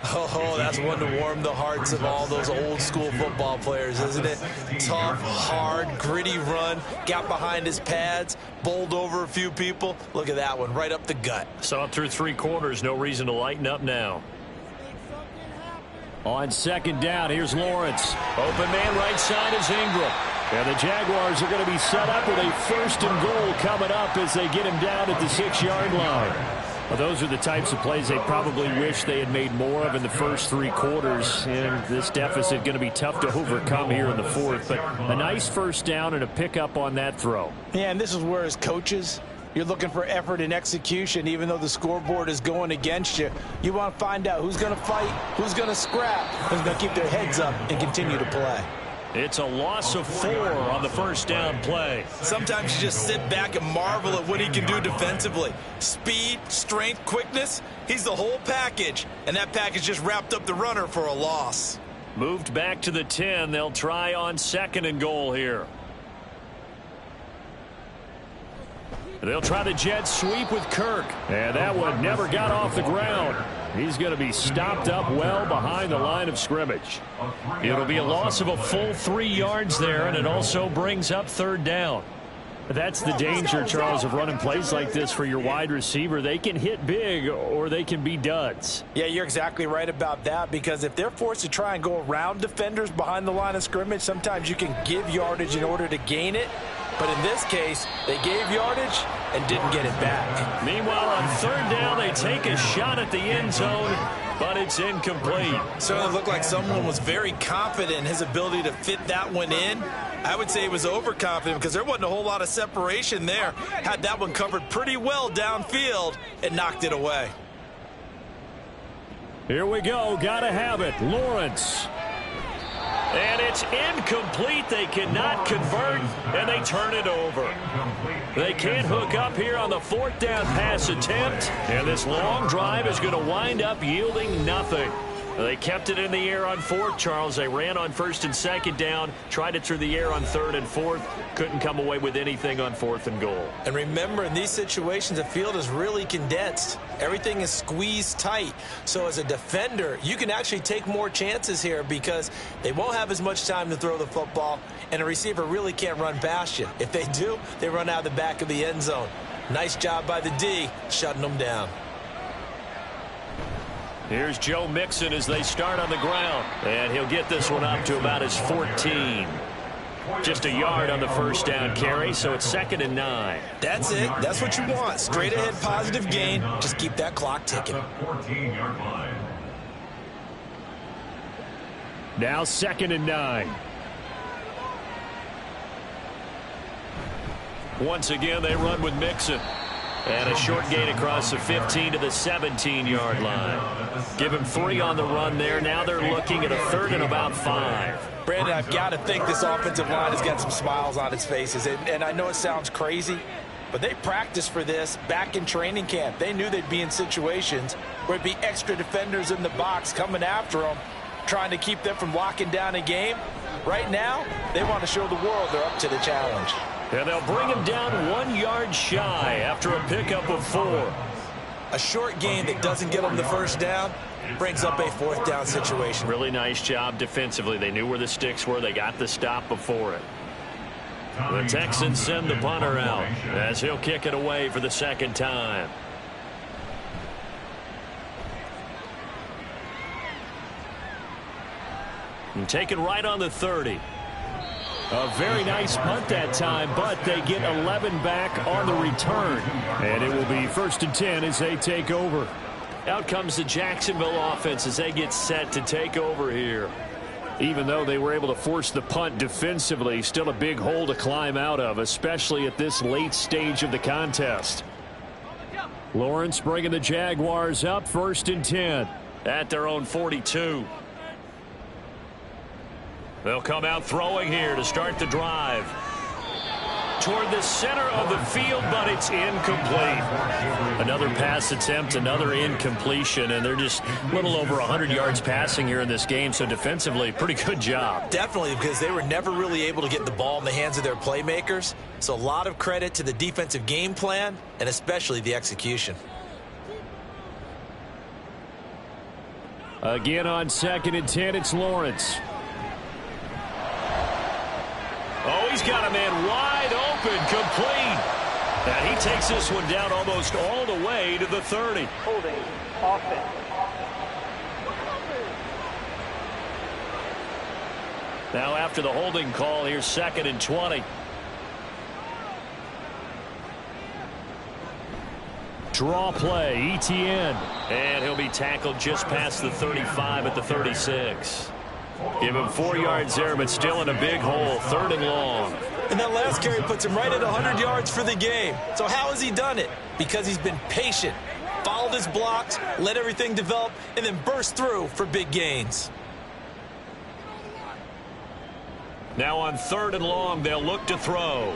Oh, that's one to warm the hearts of all those old school football players, isn't it? Tough, hard, gritty run, got behind his pads, bowled over a few people. Look at that one, right up the gut. Saw it through 3 quarters, no reason to lighten up now. On 2nd down, here's Lawrence. Open man right side is Ingram. And the Jaguars are going to be set up with a 1st and goal coming up as they get him down at the 6-yard line. Well, those are the types of plays they probably wish they had made more of in the first 3 quarters. And this deficit going to be tough to overcome here in the 4th. But a nice 1st down and a pickup on that throw. Yeah, and this is where as coaches, you're looking for effort and execution. Even though the scoreboard is going against you, you want to find out who's going to fight, who's going to scrap, who's going to keep their heads up and continue to play. It's a loss of 4 on the 1st down play. Sometimes you just sit back and marvel at what he can do defensively. Speed, strength, quickness, he's the whole package. And that package just wrapped up the runner for a loss. Moved back to the 10. They'll try on 2nd and goal here. They'll try the jet sweep with Kirk. And that one never got off the ground. He's going to be stopped up well behind the line of scrimmage. It'll be a loss of a full 3 yards there, and it also brings up 3rd down. That's the danger, Charles, of running plays like this for your wide receiver. They can hit big or they can be duds. Yeah, you're exactly right about that because if they're forced to try and go around defenders behind the line of scrimmage, sometimes you can give yardage in order to gain it. But in this case, they gave yardage and didn't get it back. Meanwhile, on 3rd down, they take a shot at the end zone, but it's incomplete. Certainly looked like someone was very confident in his ability to fit that one in. I would say he was overconfident because there wasn't a whole lot of separation there. Had that one covered pretty well downfield and knocked it away. Here we go. Gotta have it. Lawrence. And it's incomplete. They cannot convert, and they turn it over. They can't hook up here on the 4th down pass attempt, and this long drive is going to wind up yielding nothing. They kept it in the air on 4th, Charles. They ran on 1st and 2nd down, tried it through the air on 3rd and 4th, couldn't come away with anything on 4th and goal. And remember, in these situations, the field is really condensed. Everything is squeezed tight. So as a defender, you can actually take more chances here because they won't have as much time to throw the football, and a receiver really can't run past you. If they do, they run out the back of the end zone. Nice job by the D, shutting them down. Here's Joe Mixon as they start on the ground. And he'll get this one up to about his 14. Just a yard on the first down carry, so it's 2nd and 9. That's it. That's what you want. Straight ahead positive gain. Just keep that clock ticking. 14-yard line. Now 2nd and 9. Once again, they run with Mixon. And a short gain across the 15 to the 17-yard line. Give him 3 on the run there. Now they're looking at a 3rd and about 5. Brandon, I've got to think this offensive line has got some smiles on its faces. And I know it sounds crazy, but they practiced for this back in training camp. They knew they'd be in situations where it'd be extra defenders in the box coming after them, trying to keep them from locking down a game. Right now, they want to show the world they're up to the challenge. And they'll bring him down 1 yard shy after a pickup of 4. A short gain that doesn't get them the first down brings up a 4th down situation. Really nice job defensively. They knew where the sticks were. They got the stop before it. The Texans send the punter out as he'll kick it away for the 2nd time. And taken right on the 30. A very nice punt that time, but they get 11 back on the return. And it will be 1st and 10 as they take over. Out comes the Jacksonville offense as they get set to take over here. Even though they were able to force the punt defensively, still a big hole to climb out of, especially at this late stage of the contest. Lawrence bringing the Jaguars up 1st and 10 at their own 42. They'll come out throwing here to start the drive. Toward the center of the field, but it's incomplete. Another pass attempt, another incompletion, and they're just a little over 100 yards passing here in this game, so defensively, pretty good job. Definitely, because they were never really able to get the ball in the hands of their playmakers, so a lot of credit to the defensive game plan, and especially the execution. Again on 2nd and 10, it's Lawrence. Oh, he's got a man wide open, complete. And he takes this one down almost all the way to the 30. Holding offense. Now after the holding call, here's 2nd and 20. Draw play, ETN. And he'll be tackled just past the 35 at the 36. Give him 4 yards there, but still in a big hole. 3rd and long. And that last carry puts him right at 100 yards for the game. So how has he done it? Because he's been patient, followed his blocks, let everything develop, and then burst through for big gains. Now on 3rd and long, they'll look to throw.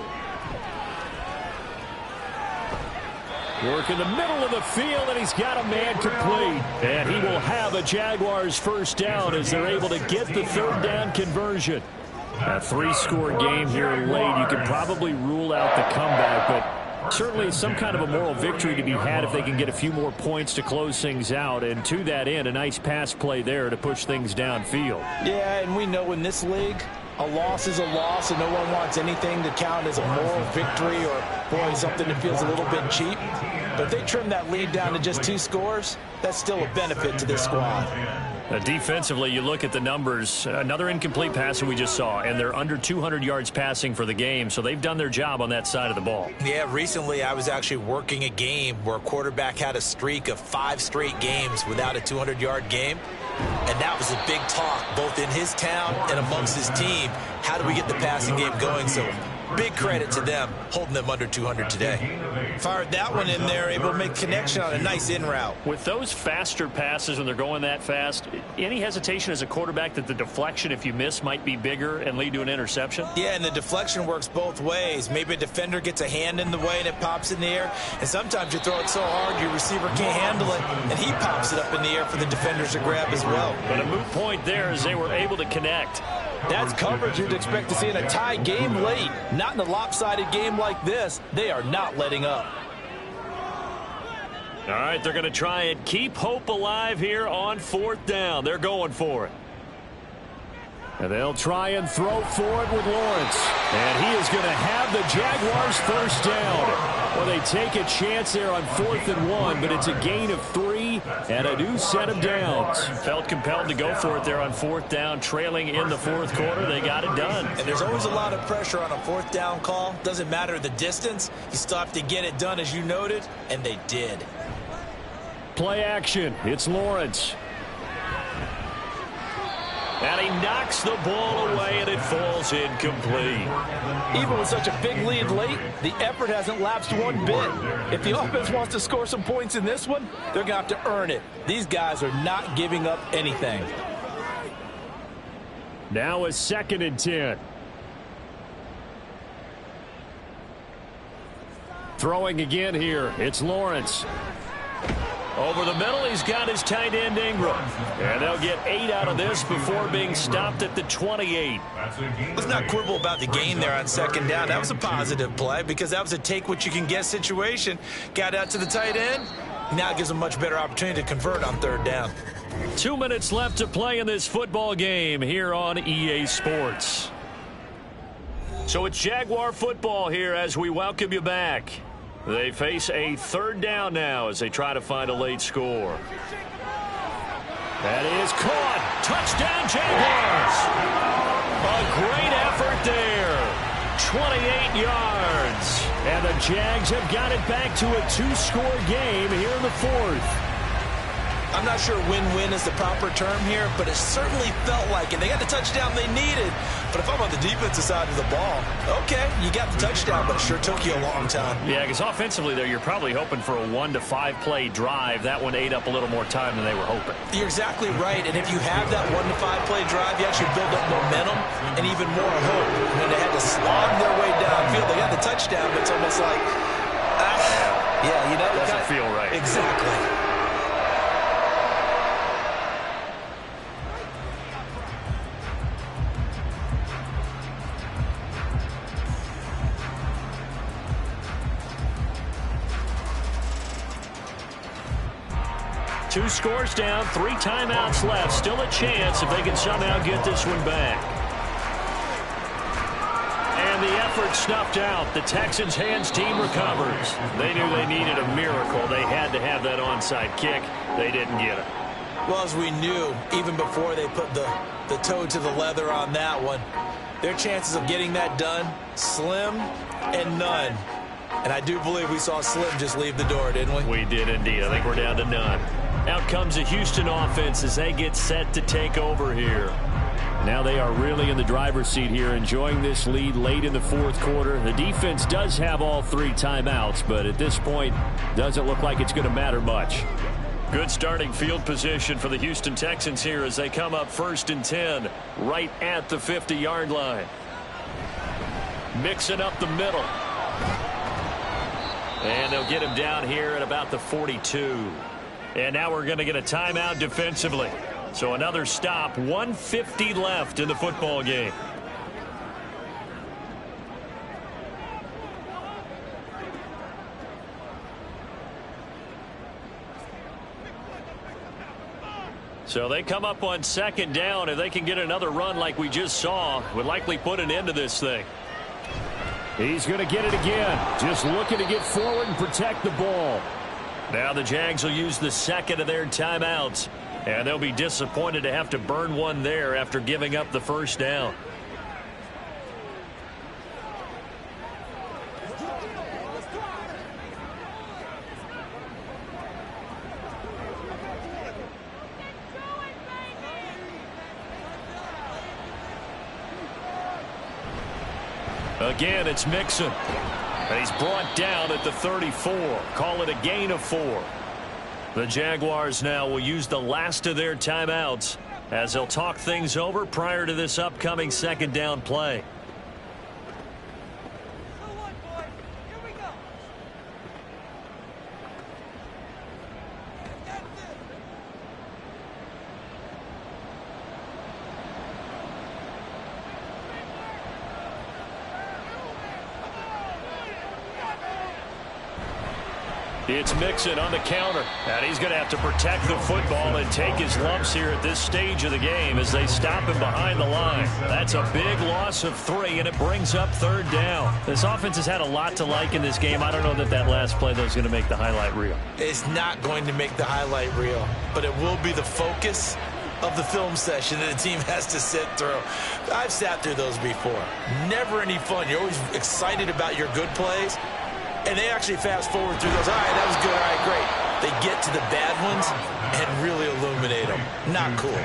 Work in the middle of the field, and he's got a man complete. And he will have a Jaguars first down as they're able to get the 3rd down conversion. A 3-score game here late. You could probably rule out the comeback, but certainly some kind of a moral victory to be had if they can get a few more points to close things out. And to that end, a nice pass play there to push things downfield. Yeah, and we know in this league, a loss is a loss, and no one wants anything to count as a moral victory or, boy, something that feels a little bit cheap. But if they trim that lead down to just 2 scores, that's still a benefit to this squad. Defensively, you look at the numbers. Another incomplete pass that we just saw, and they're under 200 yards passing for the game, so they've done their job on that side of the ball. Yeah, recently I was actually working a game where a quarterback had a streak of 5 straight games without a 200-yard game. And that was a big talk, both in his town and amongst his team. How do we get the passing game going? So big credit to them, holding them under 200 today. Fired that one in there, able to make connection on a nice in route. With those faster passes when they're going that fast, any hesitation as a quarterback that the deflection, if you miss, might be bigger and lead to an interception? Yeah, and the deflection works both ways. Maybe a defender gets a hand in the way and it pops in the air. And sometimes you throw it so hard your receiver can't handle it, and he pops it up in the air for the defenders to grab as well. But a moot point there as they were able to connect. That's coverage you'd expect to see in a tie game late. Not in a lopsided game like this. They are not letting up. All right, they're going to try and keep hope alive here on 4th down. They're going for it. And they'll try and throw for it with Lawrence. And he is going to have the Jaguars first down. Well, they take a chance there on 4th and 1, but it's a gain of 3 and a new set of downs. Felt compelled to go for it there on 4th down, trailing in the 4th quarter. They got it done. And there's always a lot of pressure on a 4th down call. Doesn't matter the distance. You still have to get it done, as you noted, and they did. Play action. It's Lawrence. And he knocks the ball away, and it falls incomplete. Even with such a big lead late, the effort hasn't lapsed one bit. If the offense wants to score some points in this one, they're going to have to earn it. These guys are not giving up anything. Now a 2nd and 10. Throwing again here. It's Lawrence. Over the middle, he's got his tight end Ingram. And they'll get 8 out of this before being stopped at the 28. Let's not quibble about the gain there on 2nd down. That was a positive play because that was a take-what-you-can-get situation. Got out to the tight end. Now it gives them a much better opportunity to convert on 3rd down. 2 minutes left to play in this football game here on EA Sports. So it's Jaguar football here as we welcome you back. They face a 3rd down now as they try to find a late score. That is caught. Touchdown, Jaguars. A great effort there. 28 yards. And the Jags have got it back to a 2-score game here in the 4th. I'm not sure win-win is the proper term here, but it certainly felt like it. They got the touchdown they needed. But if I'm on the defensive side of the ball, okay, you got the touchdown, but it sure took you a long time. Yeah, because offensively there, you're probably hoping for a 1 to 5 play drive. That one ate up a little more time than they were hoping. You're exactly right, and if you have that 1 to 5 play drive, you actually build up momentum and even more hope. When they had to slog their way downfield, they got the touchdown, but it's almost like, yeah, you know. Doesn't feel right. Exactly. Two scores down, 3 timeouts left. Still a chance if they can somehow get this one back. And the effort snuffed out. The Texans' hands team recovers. They knew they needed a miracle. They had to have that onside kick. They didn't get it. Well, as we knew, even before they put the toe to the leather on that one, their chances of getting that done, slim and none. And I do believe we saw Slim just leave the door, didn't we? We did indeed. I think we're down to none. Out comes the Houston offense as they get set to take over here. Now they are really in the driver's seat here, enjoying this lead late in the 4th quarter. The defense does have all 3 timeouts, but at this point, doesn't look like it's going to matter much. Good starting field position for the Houston Texans here as they come up 1st and 10, right at the 50-yard line. Mixing up the middle. And they'll get him down here at about the 42. And now we're going to get a timeout defensively. So another stop, 1:50 left in the football game. So they come up on 2nd down. If they can get another run like we just saw, would likely put an end to this thing. He's going to get it again. Just looking to get forward and protect the ball. Now the Jags will use the 2nd of their timeouts. And they'll be disappointed to have to burn one there after giving up the 1st down. Again, it's Mixon. And he's brought down at the 34. Call it a gain of 4. The Jaguars now will use the last of their timeouts as they'll talk things over prior to this upcoming 2nd down play. It's Mixon on the counter. And he's going to have to protect the football and take his lumps here at this stage of the game as they stop him behind the line. That's a big loss of 3, and it brings up 3rd down. This offense has had a lot to like in this game. I don't know that last play, though, is going to make the highlight reel. It's not going to make the highlight reel, but it will be the focus of the film session that the team has to sit through. I've sat through those before. Never any fun. You're always excited about your good plays. And they actually fast forward through those. All right, that was good. All right, great. They get to the bad ones and really illuminate them. Not cool.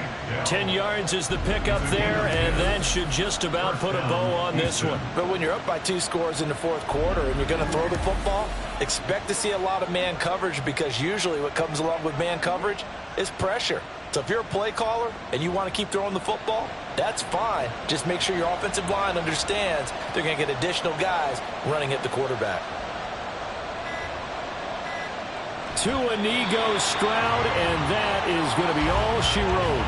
10 yards is the pickup there, and that should just about put a bow on this one. But when you're up by 2 scores in the 4th quarter and you're going to throw the football, expect to see a lot of man coverage, because usually what comes along with man coverage is pressure. So if you're a play caller and you want to keep throwing the football, that's fine. Just make sure your offensive line understands they're going to get additional guys running at the quarterback. To Inigo Stroud, and that is going to be all she wrote.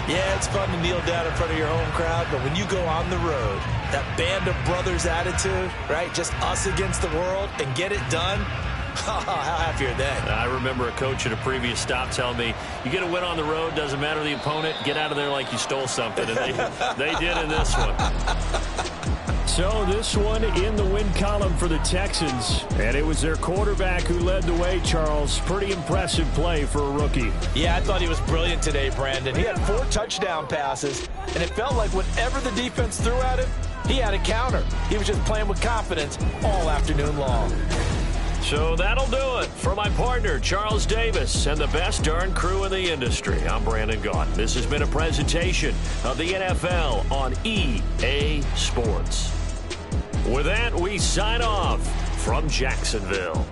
Yeah, it's fun to kneel down in front of your home crowd, but when you go on the road, that band of brothers attitude, right, just us against the world, and get it done, how happy are they? I remember a coach at a previous stop telling me, you get a win on the road, doesn't matter the opponent, get out of there like you stole something, and they did in this one. So this one in the win column for the Texans, and it was their quarterback who led the way, Charles. Pretty impressive play for a rookie. Yeah, I thought he was brilliant today, Brandon. He had 4 touchdown passes, and it felt like whenever the defense threw at him, he had a counter. He was just playing with confidence all afternoon long. So that'll do it for my partner, Charles Davis, and the best darn crew in the industry. I'm Brandon Gaudin. This has been a presentation of the NFL on EA Sports. With that, we sign off from Jacksonville.